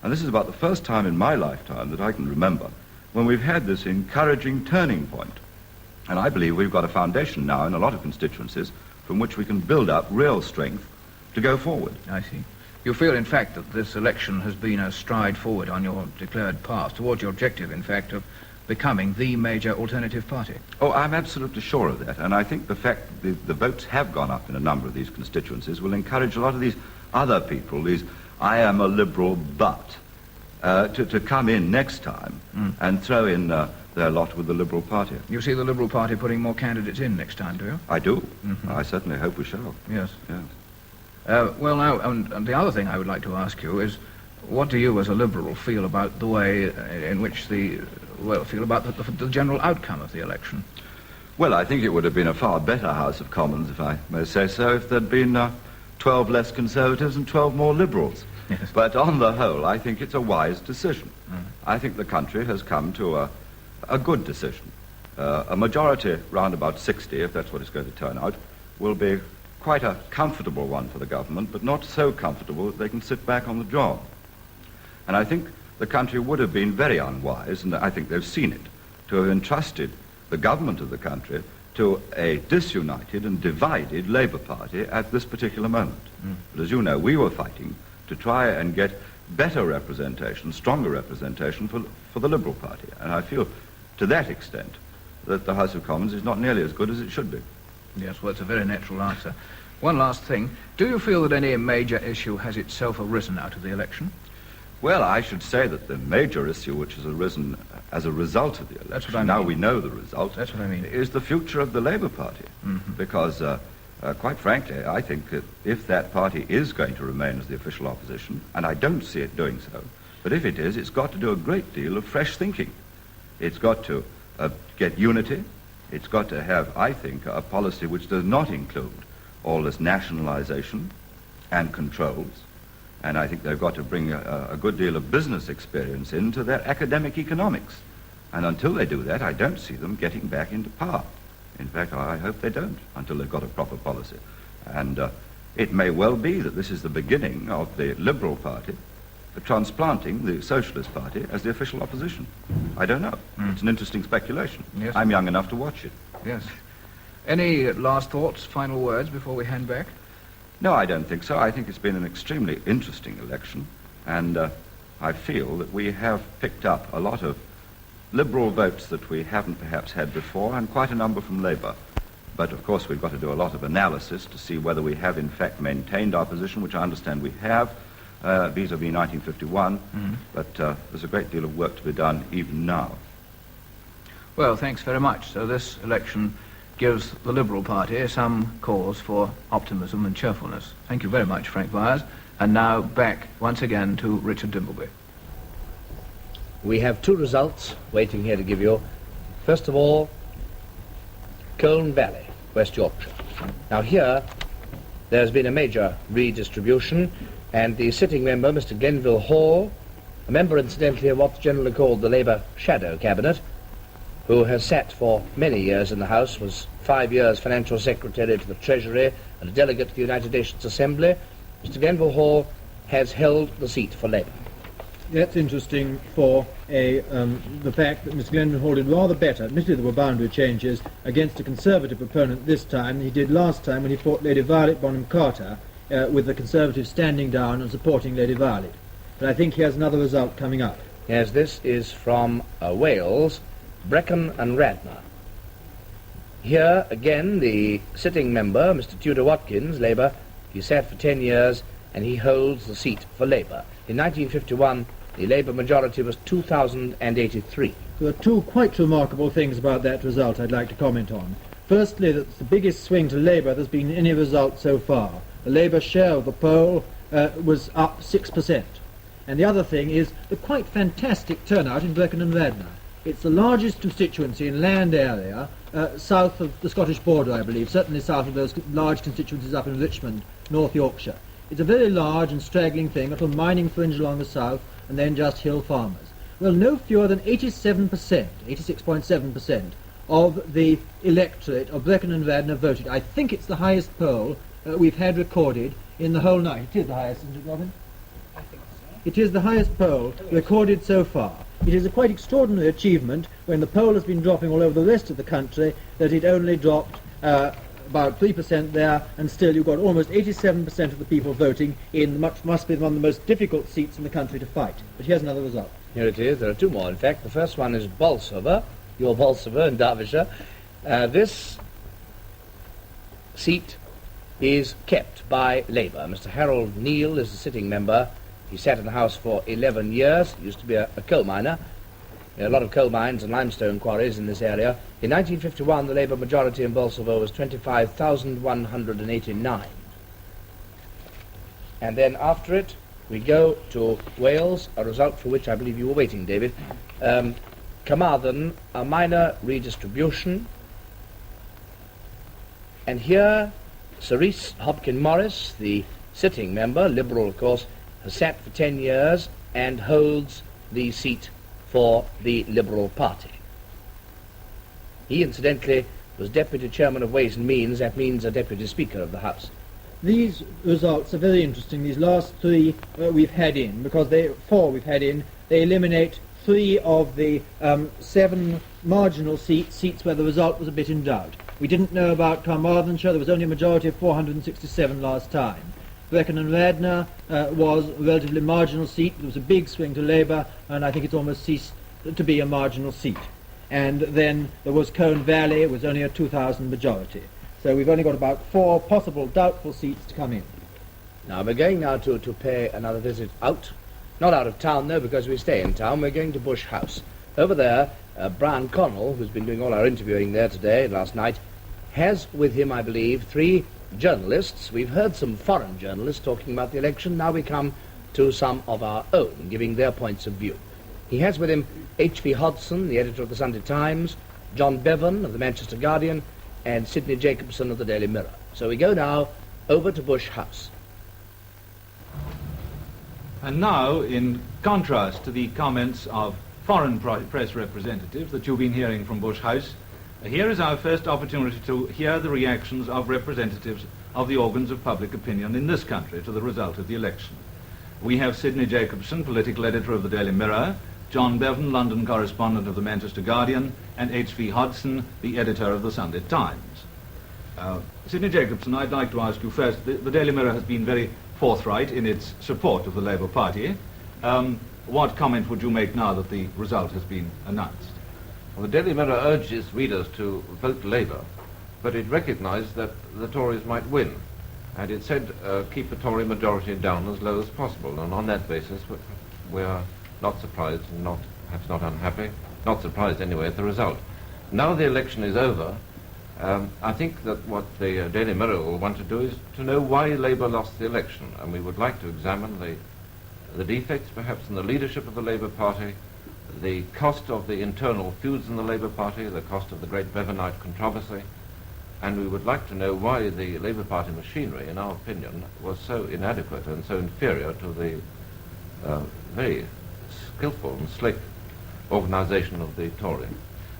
[SPEAKER 14] And this is about the first time in my lifetime that I can remember when we've had this encouraging turning point. And I believe we've got a foundation now in a lot of constituencies from which we can build up real strength to go forward.
[SPEAKER 13] I see. You feel, in fact, that this election has been a stride forward on your declared path, towards your objective, in fact, of becoming the major alternative party?
[SPEAKER 14] Oh, I'm absolutely sure of that. And I think the fact that the votes have gone up in a number of these constituencies will encourage a lot of these other people, these I am a Liberal but, to come in next time and throw in their lot with the Liberal Party.
[SPEAKER 13] You see the Liberal Party putting more candidates in next time, do you?
[SPEAKER 14] I do. I certainly hope we shall.
[SPEAKER 13] Yes.
[SPEAKER 14] Yes.
[SPEAKER 13] Well, now, and the other thing I would like to ask you is, what do you, as a Liberal, feel about the way in which feel about the general outcome of the election?
[SPEAKER 14] Well, I think it would have been a far better House of Commons, if I may say so, if there'd been 12 less Conservatives and 12 more Liberals.
[SPEAKER 13] Yes.
[SPEAKER 14] But on the whole, I think it's a wise decision. I think the country has come to a good decision. A majority, round about 60, if that's what it's going to turn out, will be quite a comfortable one for the government, but not so comfortable that they can sit back on the job. And I think the country would have been very unwise, and I think they've seen it, to have entrusted the government of the country to a disunited and divided Labour Party at this particular moment. But as you know, we were fighting to try and get better representation, stronger representation for the Liberal Party. And I feel, to that extent, that the House of Commons is not nearly as good as it should be.
[SPEAKER 13] Yes, well, it's a very natural answer. One last thing. Do you feel that any major issue has itself arisen out of the election?
[SPEAKER 14] Well, I should say that the major issue which has arisen as a result of the election,
[SPEAKER 13] that's what I mean.
[SPEAKER 14] Now we know the result,
[SPEAKER 13] that's what I mean,
[SPEAKER 14] is the future of the Labour Party. Because, quite frankly, I think that if that party is going to remain as the official opposition, and I don't see it doing so, but if it is, it's got to do a great deal of fresh thinking. It's got to get unity. It's got to have, I think, a policy which does not include all this nationalisation and controls. And I think they've got to bring a good deal of business experience into their academic economics. And until they do that, I don't see them getting back into power. In fact, I hope they don't, until they've got a proper policy. And It may well be that this is the beginning of the Liberal Party transplanting the Socialist Party as the official opposition. I don't know. It's an interesting speculation.
[SPEAKER 13] Yes.
[SPEAKER 14] I'm young enough to watch it.
[SPEAKER 13] Yes. Any last thoughts, final words before we hand back?
[SPEAKER 14] No, I don't think so. I think it's been an extremely interesting election, and I feel that we have picked up a lot of Liberal votes that we haven't perhaps had before, and quite a number from Labour. But, of course, we've got to do a lot of analysis to see whether we have, in fact, maintained our position, which I understand we have, vis-à-vis 1951. But there's a great deal of work to be done even now.
[SPEAKER 13] Well, thanks very much. So this election gives the Liberal Party some cause for optimism and cheerfulness. Thank you very much, Frank Byers. And now back once again to Richard Dimbleby.
[SPEAKER 2] We have two results waiting here to give you. First of all, Colne Valley, West Yorkshire. Now here, there's been a major redistribution, and the sitting member, Mr. Glenville Hall, a member incidentally of what's generally called the Labour Shadow Cabinet, who has sat for many years in the House, was 5 years Financial Secretary to the Treasury and a delegate to the United Nations Assembly. Mr. Glenville Hall has held the seat for Labour.
[SPEAKER 1] That's interesting for the fact that Mr. Glenville Hall did rather better. Admittedly, there were boundary changes against a Conservative opponent this time than he did last time when he fought Lady Violet Bonham Carter, with the Conservatives standing down and supporting Lady Violet. But I think he has another result coming up.
[SPEAKER 2] Yes, this is from Wales, Brecon and Radnor. Here, again, the sitting member, Mr. Tudor Watkins, Labour, he sat for 10 years and he holds the seat for Labour. In 1951, the Labour majority was 2,083.
[SPEAKER 1] There are two quite remarkable things about that result I'd like to comment on. Firstly, that's the biggest swing to Labour there's been in any result so far. The Labour share of the poll was up 6%. And the other thing is the quite fantastic turnout in Brecon and Radnor. It's the largest constituency in land area south of the Scottish border, I believe, certainly south of those large constituencies up in Richmond, North Yorkshire. It's a very large and straggling thing, a little mining fringe along the south, and then just hill farmers. Well, no fewer than 87%, 86.7% of the electorate of Brecon and Radnor voted. I think it's the highest poll we've had recorded in the whole night. It is the highest, isn't it, Robin?
[SPEAKER 15] I think so.
[SPEAKER 1] It is the highest poll recorded so far. It is a quite extraordinary achievement when the poll has been dropping all over the rest of the country that it only dropped about 3% there, and still you've got almost 87% of the people voting in must be one of the most difficult seats in the country to fight. But here's another result.
[SPEAKER 2] Here it is. There are two more, in fact. The first one is Bolsover, your Bolsover in Derbyshire. This seat is kept by Labour. Mr. Harold Neal is the sitting member. He sat in the House for 11 years. He used to be a coal miner. There are a lot of coal mines and limestone quarries in this area. In 1951, the Labour majority in Bolsover was 25,189. And then after it, we go to Wales, a result for which I believe you were waiting, David. Carmarthen, a minor redistribution. And here, Cerise Hopkin Morris, the sitting member, Liberal of course, has sat for 10 years and holds the seat for the Liberal Party. He, incidentally, was Deputy Chairman of Ways and Means. That means a Deputy Speaker of the House.
[SPEAKER 1] These results are very interesting. These last three we've had in, because four we've had in, they eliminate 3 of the 7 marginal seats where the result was a bit in doubt. We didn't know about Carmarthenshire. There was only a majority of 467 last time. Brecon and Radnor was a relatively marginal seat. There was a big swing to Labour, and I think it's almost ceased to be a marginal seat. And then there was Colne Valley. It was only a 2,000 majority. So we've only got about 4 possible doubtful seats to come in.
[SPEAKER 2] Now we're going now to pay another visit out. Not out of town, though, because we stay in town. We're going to Bush House. Over there, Brian Connell, who's been doing all our interviewing there today and last night, has with him, I believe, 3 journalists. We've heard some foreign journalists talking about the election. Now we come to some of our own, giving their points of view. He has with him H.V. Hodson, the editor of the Sunday Times, John Bevan of the Manchester Guardian, and Sidney Jacobson of the Daily Mirror. So we go now over to Bush House.
[SPEAKER 4] And now, in contrast to the comments of foreign press representatives that you've been hearing from Bush House, here is our first opportunity to hear the reactions of representatives
[SPEAKER 15] of the organs of public opinion in this country to the result of the election. We have Sidney Jacobson, political editor of the Daily Mirror, John Bevan, London correspondent of the Manchester Guardian, and H.V. Hodgson, the editor of the Sunday Times. Sidney Jacobson, I'd like to ask you first, the Daily Mirror has been very forthright in its support of the Labour Party. What comment would you make now that the result has been announced?
[SPEAKER 16] Well, the Daily Mirror urged its readers to vote Labour, but it recognised that the Tories might win, and it said keep the Tory majority down as low as possible, and on that basis we are not surprised and perhaps not unhappy, not surprised anyway at the result. Now the election is over, I think that what the Daily Mirror will want to do is to know why Labour lost the election, and we would like to examine the defects perhaps in the leadership of the Labour Party, the cost of the internal feuds in the Labour Party, the cost of the great Bevanite controversy, and we would like to know why the Labour Party machinery, in our opinion, was so inadequate and so inferior to the very skillful and slick organisation of the Tory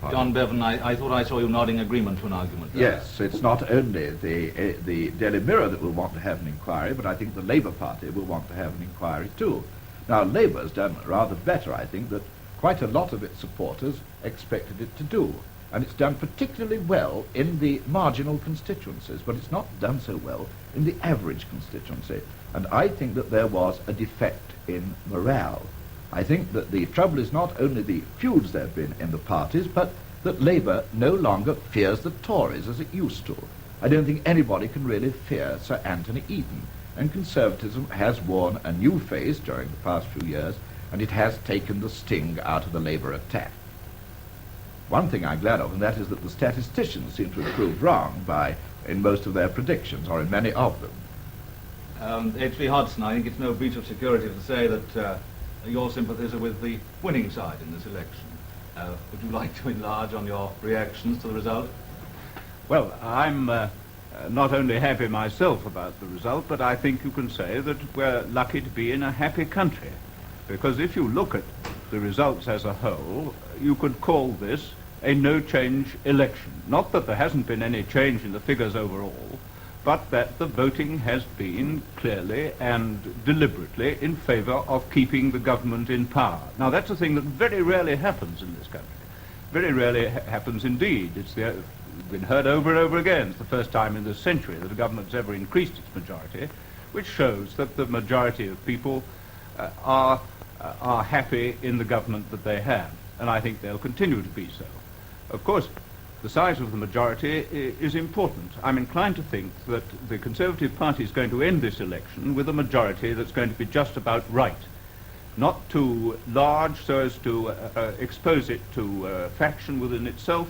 [SPEAKER 16] Party.
[SPEAKER 15] John Bevan, I thought I saw you nodding agreement to an argument there.
[SPEAKER 17] Yes, it's not only the Daily Mirror that will want to have an inquiry, but I think the Labour Party will want to have an inquiry too. Now, Labour's done rather better, I think, that quite a lot of its supporters expected it to do. And it's done particularly well in the marginal constituencies, but it's not done so well in the average constituency. And I think that there was a defect in morale. I think that the trouble is not only the feuds there have been in the parties, but that Labour no longer fears the Tories as it used to. I don't think anybody can really fear Sir Anthony Eden. And Conservatism has worn a new face during the past few years, and it has taken the sting out of the Labour attack. One thing I'm glad of, and that is that the statisticians seem to have proved wrong in most of their predictions, or in many of them.
[SPEAKER 15] H.V. Hodgson, I think it's no breach of security to say that your sympathies are with the winning side in this election. Would you like to enlarge on your reactions to the result?
[SPEAKER 12] Well, I'm not only happy myself about the result, but I think you can say that we're lucky to be in a happy country. Because if you look at the results as a whole, you could call this a no-change election. Not that there hasn't been any change in the figures overall, but that the voting has been clearly and deliberately in favour of keeping the government in power. Now, that's a thing that very rarely happens in this country. Very rarely happens indeed. It's been heard over and over again. It's the first time in this century that a government has ever increased its majority, which shows that the majority of people are happy in the government that they have, and I think they'll continue to be so. Of course, the size of the majority is important. I'm inclined to think that the Conservative Party is going to end this election with a majority that's going to be just about right. Not too large so as to expose it to faction within itself,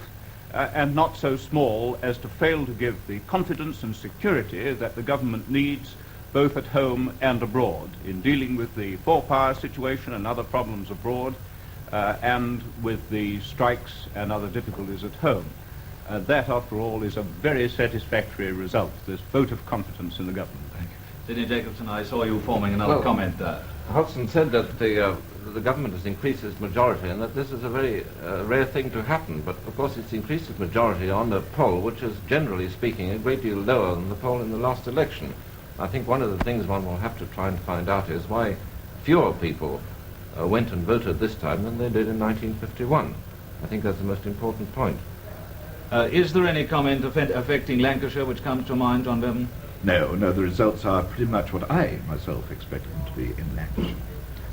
[SPEAKER 12] and not so small as to fail to give the confidence and security that the government needs both at home and abroad in dealing with the four-power situation and other problems abroad, and with the strikes and other difficulties at home. That, after all, is a very satisfactory result, this vote of confidence in the government.
[SPEAKER 15] Thank you. Sidney Jacobson, I saw you forming another comment there.
[SPEAKER 16] Hodgson said that the government has increased its majority, and that this is a very rare thing to happen. But, of course, it's increased its majority on a poll which is, generally speaking, a great deal lower than the poll in the last election. I think one of the things one will have to try and find out is why fewer people went and voted this time than they did in 1951. I think that's the most important point.
[SPEAKER 15] Is there any comment affecting Lancashire which comes to mind, John Bevan?
[SPEAKER 17] No, the results are pretty much what I myself expected them to be in Lancashire.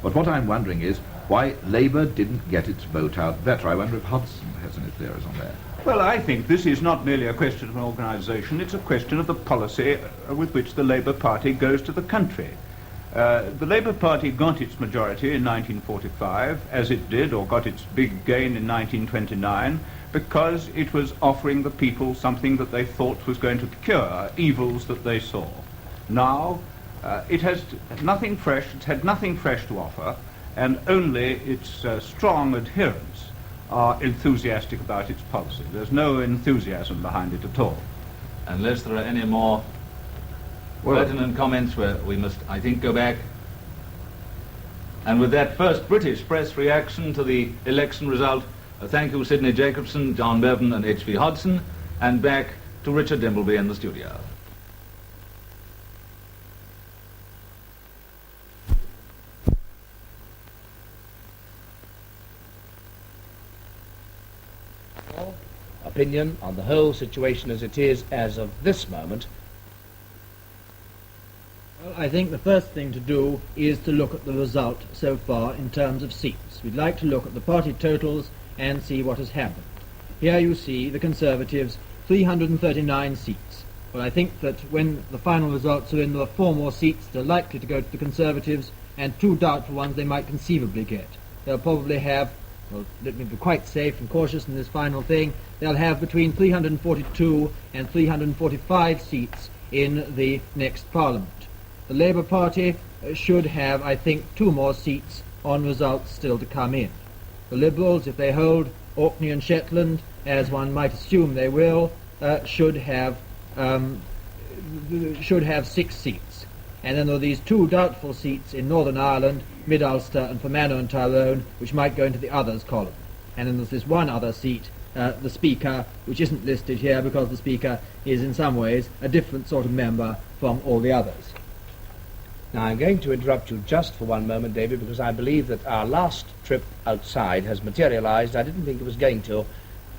[SPEAKER 17] But what I'm wondering is why Labour didn't get its vote out better. I wonder if Hodgson has any theories on that.
[SPEAKER 12] Well, I think this is not merely a question of an organisation, it's a question of the policy with which the Labour Party goes to the country. The Labour Party got its majority in 1945, as it did, or got its big gain in 1929, because it was offering the people something that they thought was going to cure evils that they saw. Now, it has nothing fresh, it's had nothing fresh to offer, and only its strong adherents are enthusiastic about its policy. There's no enthusiasm behind it at all.
[SPEAKER 15] Unless there are any more pertinent comments, where we must, I think, go back. And with that first British press reaction to the election result, thank you, Sidney Jacobson, John Bevan and H.V. Hodgson, and back to Richard Dimbleby in the studio.
[SPEAKER 2] opinion on the whole situation as it is as of this moment?
[SPEAKER 1] Well, I think the first thing to do is to look at the result so far in terms of seats. We'd like to look at the party totals and see what has happened. Here you see the Conservatives, 339 seats. Well, I think that when the final results are in, there are 4 more seats that are likely to go to the Conservatives and 2 doubtful ones they might conceivably get. They'll probably have, well, let me be quite safe and cautious in this final thing, they'll have between 342 and 345 seats in the next Parliament. The Labour Party should have, I think, 2 more seats on results still to come in. The Liberals, if they hold Orkney and Shetland, as one might assume they will, should have 6 seats. And then there are these 2 doubtful seats in Northern Ireland, Mid-Ulster and Fermanagh and Tyrone, which might go into the others column. And then there's this one other seat, the Speaker, which isn't listed here because the Speaker is in some ways a different sort of member from all the others.
[SPEAKER 2] Now, I'm going to interrupt you just for one moment, David, because I believe that our last trip outside has materialized. I didn't think it was going to.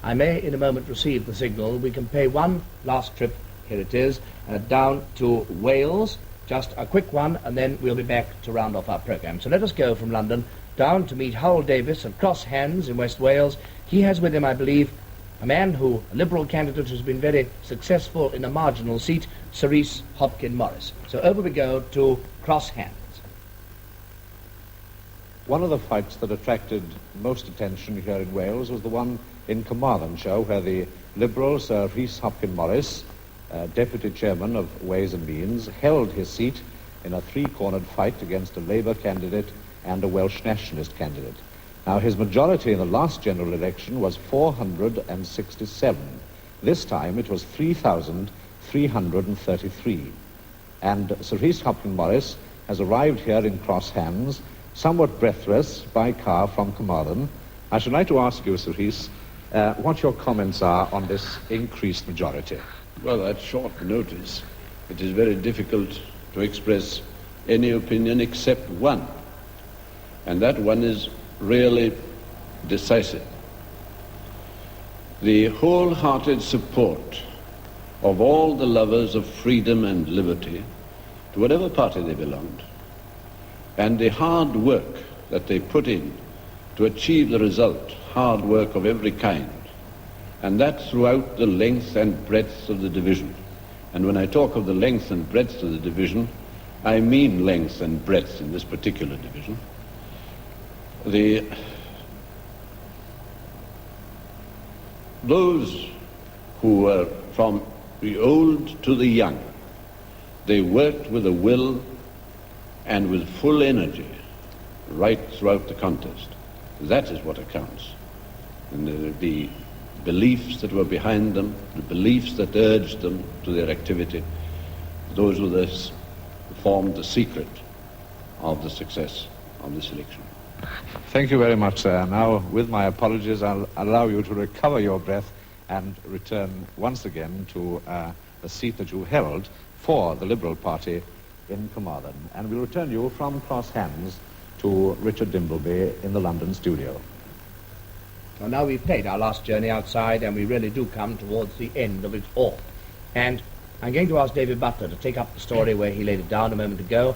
[SPEAKER 2] I may in a moment receive the signal. We can pay one last trip, here it is, down to Wales, just a quick one, and then we'll be back to round off our programme. So let us go from London down to meet Howell Davis of Cross Hands in West Wales. He has with him, I believe, a man a Liberal candidate who's been very successful in a marginal seat, Cerise Hopkin-Morris. So over we go to Cross Hands.
[SPEAKER 18] One of the fights that attracted most attention here in Wales was the one in Carmarthenshire, where the Liberal Sir Rhys Hopkin-Morris, Deputy Chairman of Ways and Means, held his seat in a 3-cornered fight against a Labour candidate and a Welsh nationalist candidate. Now, his majority in the last general election was 467. This time it was 3,333. And Sir Rhys Hopkin-Morris has arrived here in Cross Hands, somewhat breathless, by car from Carmarthen. I should like to ask you, Sir Rhys, what your comments are on this increased majority.
[SPEAKER 5] Well, at short notice, it is very difficult to express any opinion except one. And that one is really decisive. The wholehearted support of all the lovers of freedom and liberty, to whatever party they belonged, and the hard work that they put in to achieve the result, hard work of every kind, and that throughout the length and breadth of the division. And when I talk of the length and breadth of the division, I mean length and breadth in this particular division. Those who were from the old to the young, they worked with a will and with full energy right throughout the contest. That is what accounts. And the beliefs that were behind them, the beliefs that urged them to their activity, those were formed the secret of the success of this election.
[SPEAKER 18] Thank you very much, sir. Now, with my apologies, I'll allow you to recover your breath and return once again to the seat that you held for the Liberal Party in Carmarthen. And we'll return you from Cross Hands to Richard Dimbleby in the London studio.
[SPEAKER 2] Well, now we've played our last journey outside, and we really do come towards the end of it all. And I'm going to ask David Butler to take up the story where he laid it down a moment ago.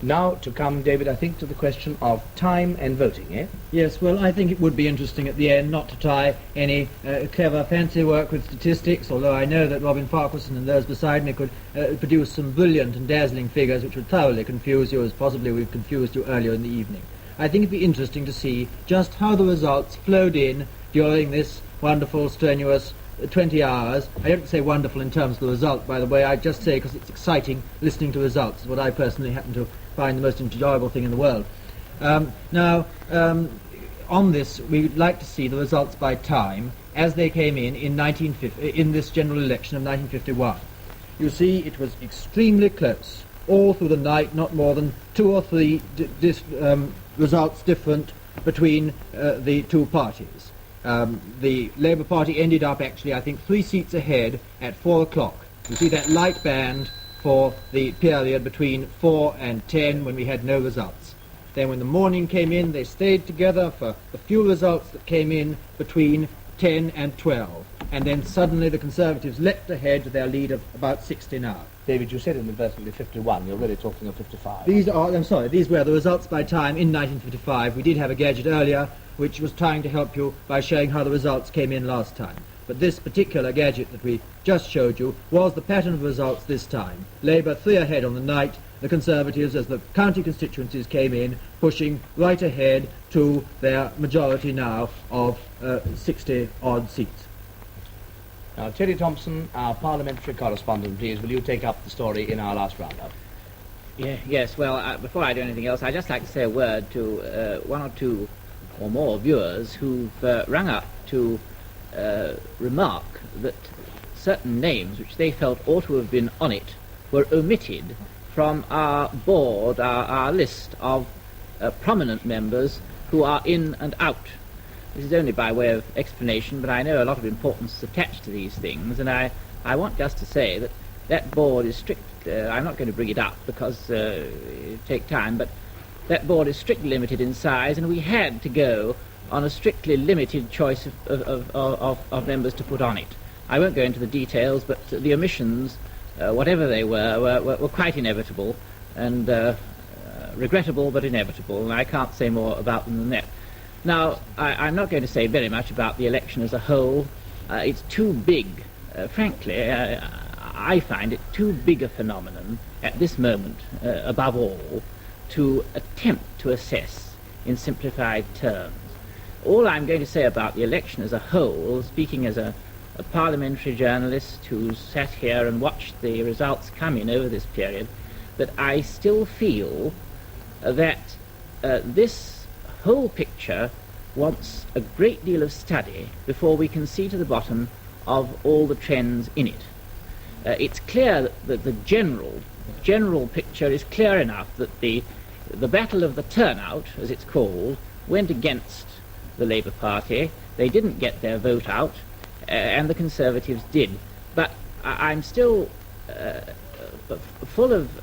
[SPEAKER 2] Now to come, David, I think to the question of time and voting, eh?
[SPEAKER 1] Yes, well, I think it would be interesting at the end not to tie any clever fancy work with statistics, although I know that Robin Farquharson and those beside me could produce some brilliant and dazzling figures which would thoroughly confuse you, as possibly we've confused you earlier in the evening. I think it'd be interesting to see just how the results flowed in during this wonderful, strenuous 20 hours. I don't say wonderful in terms of the result, by the way. I just say because it's exciting listening to results, is what I personally happen to find the most enjoyable thing in the world. On this, we'd like to see the results by time as they came in this general election of 1951. You see, it was extremely close. All through the night, not more than 2 or 3 results different between the two parties. The Labour Party ended up actually, I think, 3 seats ahead at 4 o'clock. You see that light band for the period between 4 and 10 when we had no results. Then when the morning came in, they stayed together for the few results that came in between 10 and 12. and then suddenly the Conservatives leapt ahead to their lead of about 60 now.
[SPEAKER 2] David, you said inadvertently 51. You're really talking of 55.
[SPEAKER 1] These were the results by time in 1955. We did have a gadget earlier which was trying to help you by showing how the results came in last time. But this particular gadget that we just showed you was the pattern of results this time. Labour 3 ahead on the night, the Conservatives, as the county constituencies came in, pushing right ahead to their majority now of 60-odd seats.
[SPEAKER 2] Now, Terry Thompson, our parliamentary correspondent, please, will you take up the story in our last roundup?
[SPEAKER 3] Yes, well, before I do anything else, I'd just like to say a word to one or two or more viewers who've rung up to remark that certain names which they felt ought to have been on it were omitted from our board, our list of prominent members who are in and out. This is only by way of explanation, but I know a lot of importance is attached to these things, and I want just to say that that board is strict. I'm not going to bring it up because it take time, but that board is strictly limited in size, and we had to go on a strictly limited choice of members to put on it. I won't go into the details, but the omissions, whatever they were quite inevitable and regrettable but inevitable, and I can't say more about them than that. Now, I'm not going to say very much about the election as a whole. It's too big, frankly. I find it too big a phenomenon at this moment, above all, to attempt to assess in simplified terms. All I'm going to say about the election as a whole, speaking as a parliamentary journalist who sat here and watched the results come in over this period, that I still feel that this whole picture wants a great deal of study before we can see to the bottom of all the trends in it. It's clear that the general picture is clear enough that the battle of the turnout, as it's called, went against the Labour Party. They didn't get their vote out, and the Conservatives did. But I'm still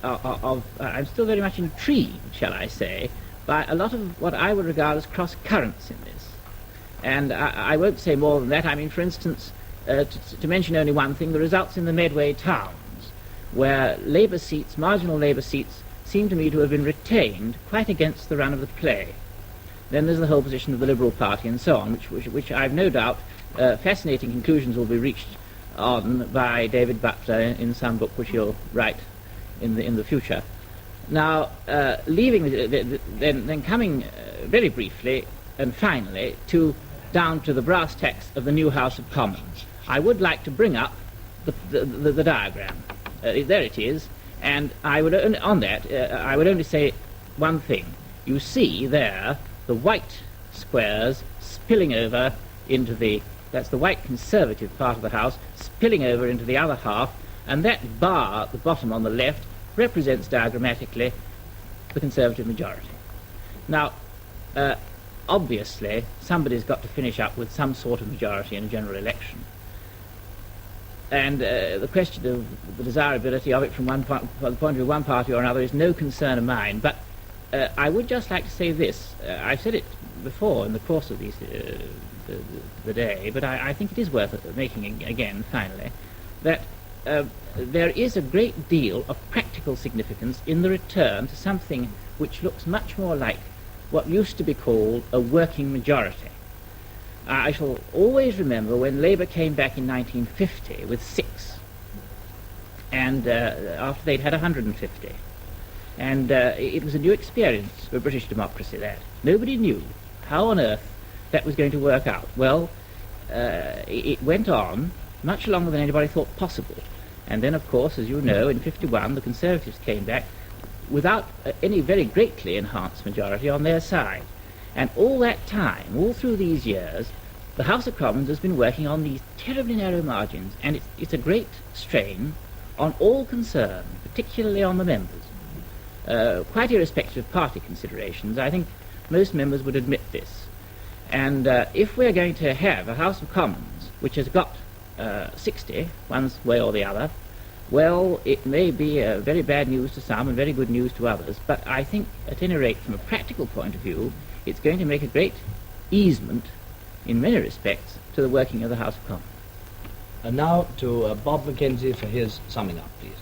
[SPEAKER 3] I'm still very much intrigued, shall I say, by a lot of what I would regard as cross-currents in this. And I won't say more than that. I mean, for instance, to mention only one thing, the results in the Medway towns, where Labour seats, marginal Labour seats, seem to me to have been retained quite against the run of the play. Then there's the whole position of the Liberal Party and so on, which I've no doubt fascinating conclusions will be reached on by David Butler in some book which he'll write in the future. Now, leaving then coming very briefly and finally down to the brass tacks of the new House of Commons, I would like to bring up the diagram. There it is, and I would I would only say one thing. You see there the white squares spilling over into that's the white Conservative part of the House spilling over into the other half, and that bar at the bottom on the left represents diagrammatically the Conservative majority. Now, obviously, somebody's got to finish up with some sort of majority in a general election. And the question of the desirability of it from the point of view of one party or another is no concern of mine. But I would just like to say this. I've said it before in the course of the day, but I think it is worth making again, finally, that there is a great deal of practical significance in the return to something which looks much more like what used to be called a working majority. I shall always remember when Labour came back in 1950 with 6, and after they'd had 150. And it was a new experience for British democracy, that. Nobody knew how on earth that was going to work out. Well, it went on much longer than anybody thought possible. And then, of course, as you know, in 51, the Conservatives came back without any very greatly enhanced majority on their side. And all that time, all through these years, the House of Commons has been working on these terribly narrow margins, and it's a great strain on all concerned, particularly on the members. Quite irrespective of party considerations, I think most members would admit this. And if we're going to have a House of Commons which has got 60, one way or the other, well, it may be very bad news to some and very good news to others, but I think, at any rate, from a practical point of view, it's going to make a great easement, in many respects, to the working of the House of Commons.
[SPEAKER 2] And now to Bob Mackenzie for his summing up, please.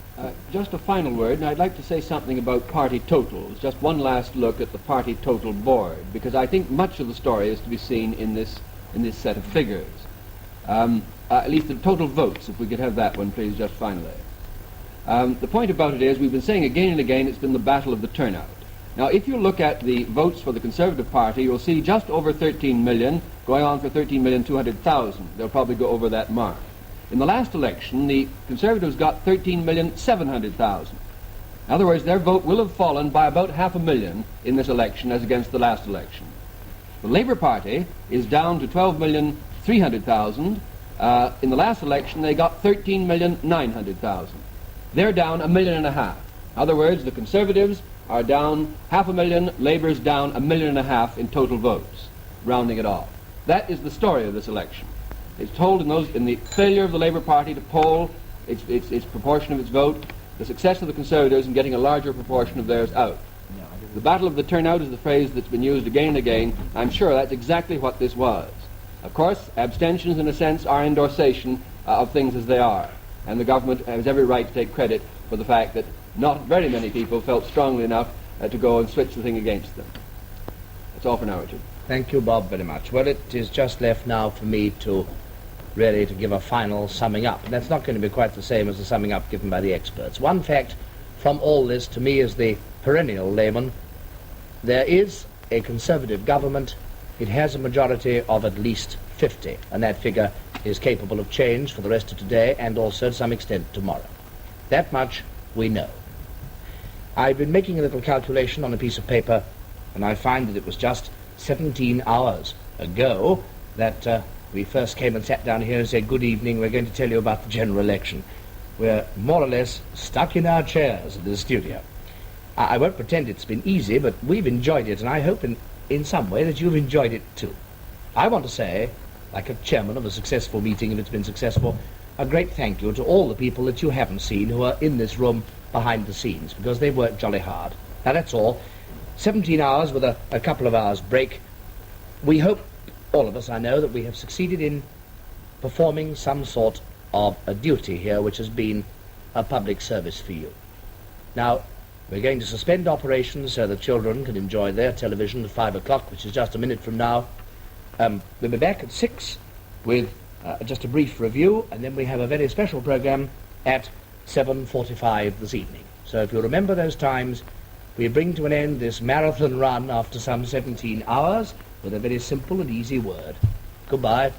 [SPEAKER 5] Just a final word, and I'd like to say something about party totals, just one last look at the party total board, because I think much of the story is to be seen in this set of figures. At least the total votes, if we could have that one, please, just finally. The point about it is, we've been saying again and again, it's been the battle of the turnout. Now, if you look at the votes for the Conservative Party, you'll see just over 13 million, going on for 13,200,000. They'll probably go over that mark. In the last election, the Conservatives got 13,700,000. In other words, their vote will have fallen by about 500,000 in this election as against the last election. The Labour Party is down to 12,300,000. In the last election, they got 13,900,000. They're down 1.5 million. In other words, the Conservatives are down 500,000, Labour's down 1.5 million in total votes, rounding it off. That is the story of this election. It's told in the failure of the Labour Party to poll its proportion of its vote, the success of the Conservatives in getting a larger proportion of theirs out. The battle of the turnout is the phrase that's been used again and again. I'm sure that's exactly what this was. Of course, abstentions, in a sense, are endorsation of things as they are, and the government has every right to take credit for the fact that not very many people felt strongly enough to go and switch the thing against them. That's all for now, Richard.
[SPEAKER 2] Thank you, Bob, very much. Well, it is just left now for me to give a final summing up, and that's not going to be quite the same as the summing up given by the experts. One fact from all this, to me as the perennial layman, there is a Conservative government. It has a majority of at least 50, and that figure is capable of change for the rest of today and also to some extent tomorrow. That much we know. I've been making a little calculation on a piece of paper, and I find that it was just 17 hours ago that we first came and sat down here and said, good evening, we're going to tell you about the general election. We're more or less stuck in our chairs in the studio. I won't pretend it's been easy, but we've enjoyed it, and I hope in some way that you've enjoyed it too. I want to say, like a chairman of a successful meeting, if it's been successful, a great thank you to all the people that you haven't seen who are in this room behind the scenes, because they've worked jolly hard. Now that's all. 17 hours with a couple of hours break. We hope, all of us, I know, that we have succeeded in performing some sort of a duty here which has been a public service for you. Now, we're going to suspend operations so the children can enjoy their television at 5 o'clock, which is just a minute from now. We'll be back at 6 with just a brief review, and then we have a very special program at 7:45 this evening. So if you remember those times, we bring to an end this marathon run after some 17 hours with a very simple and easy word. Goodbye.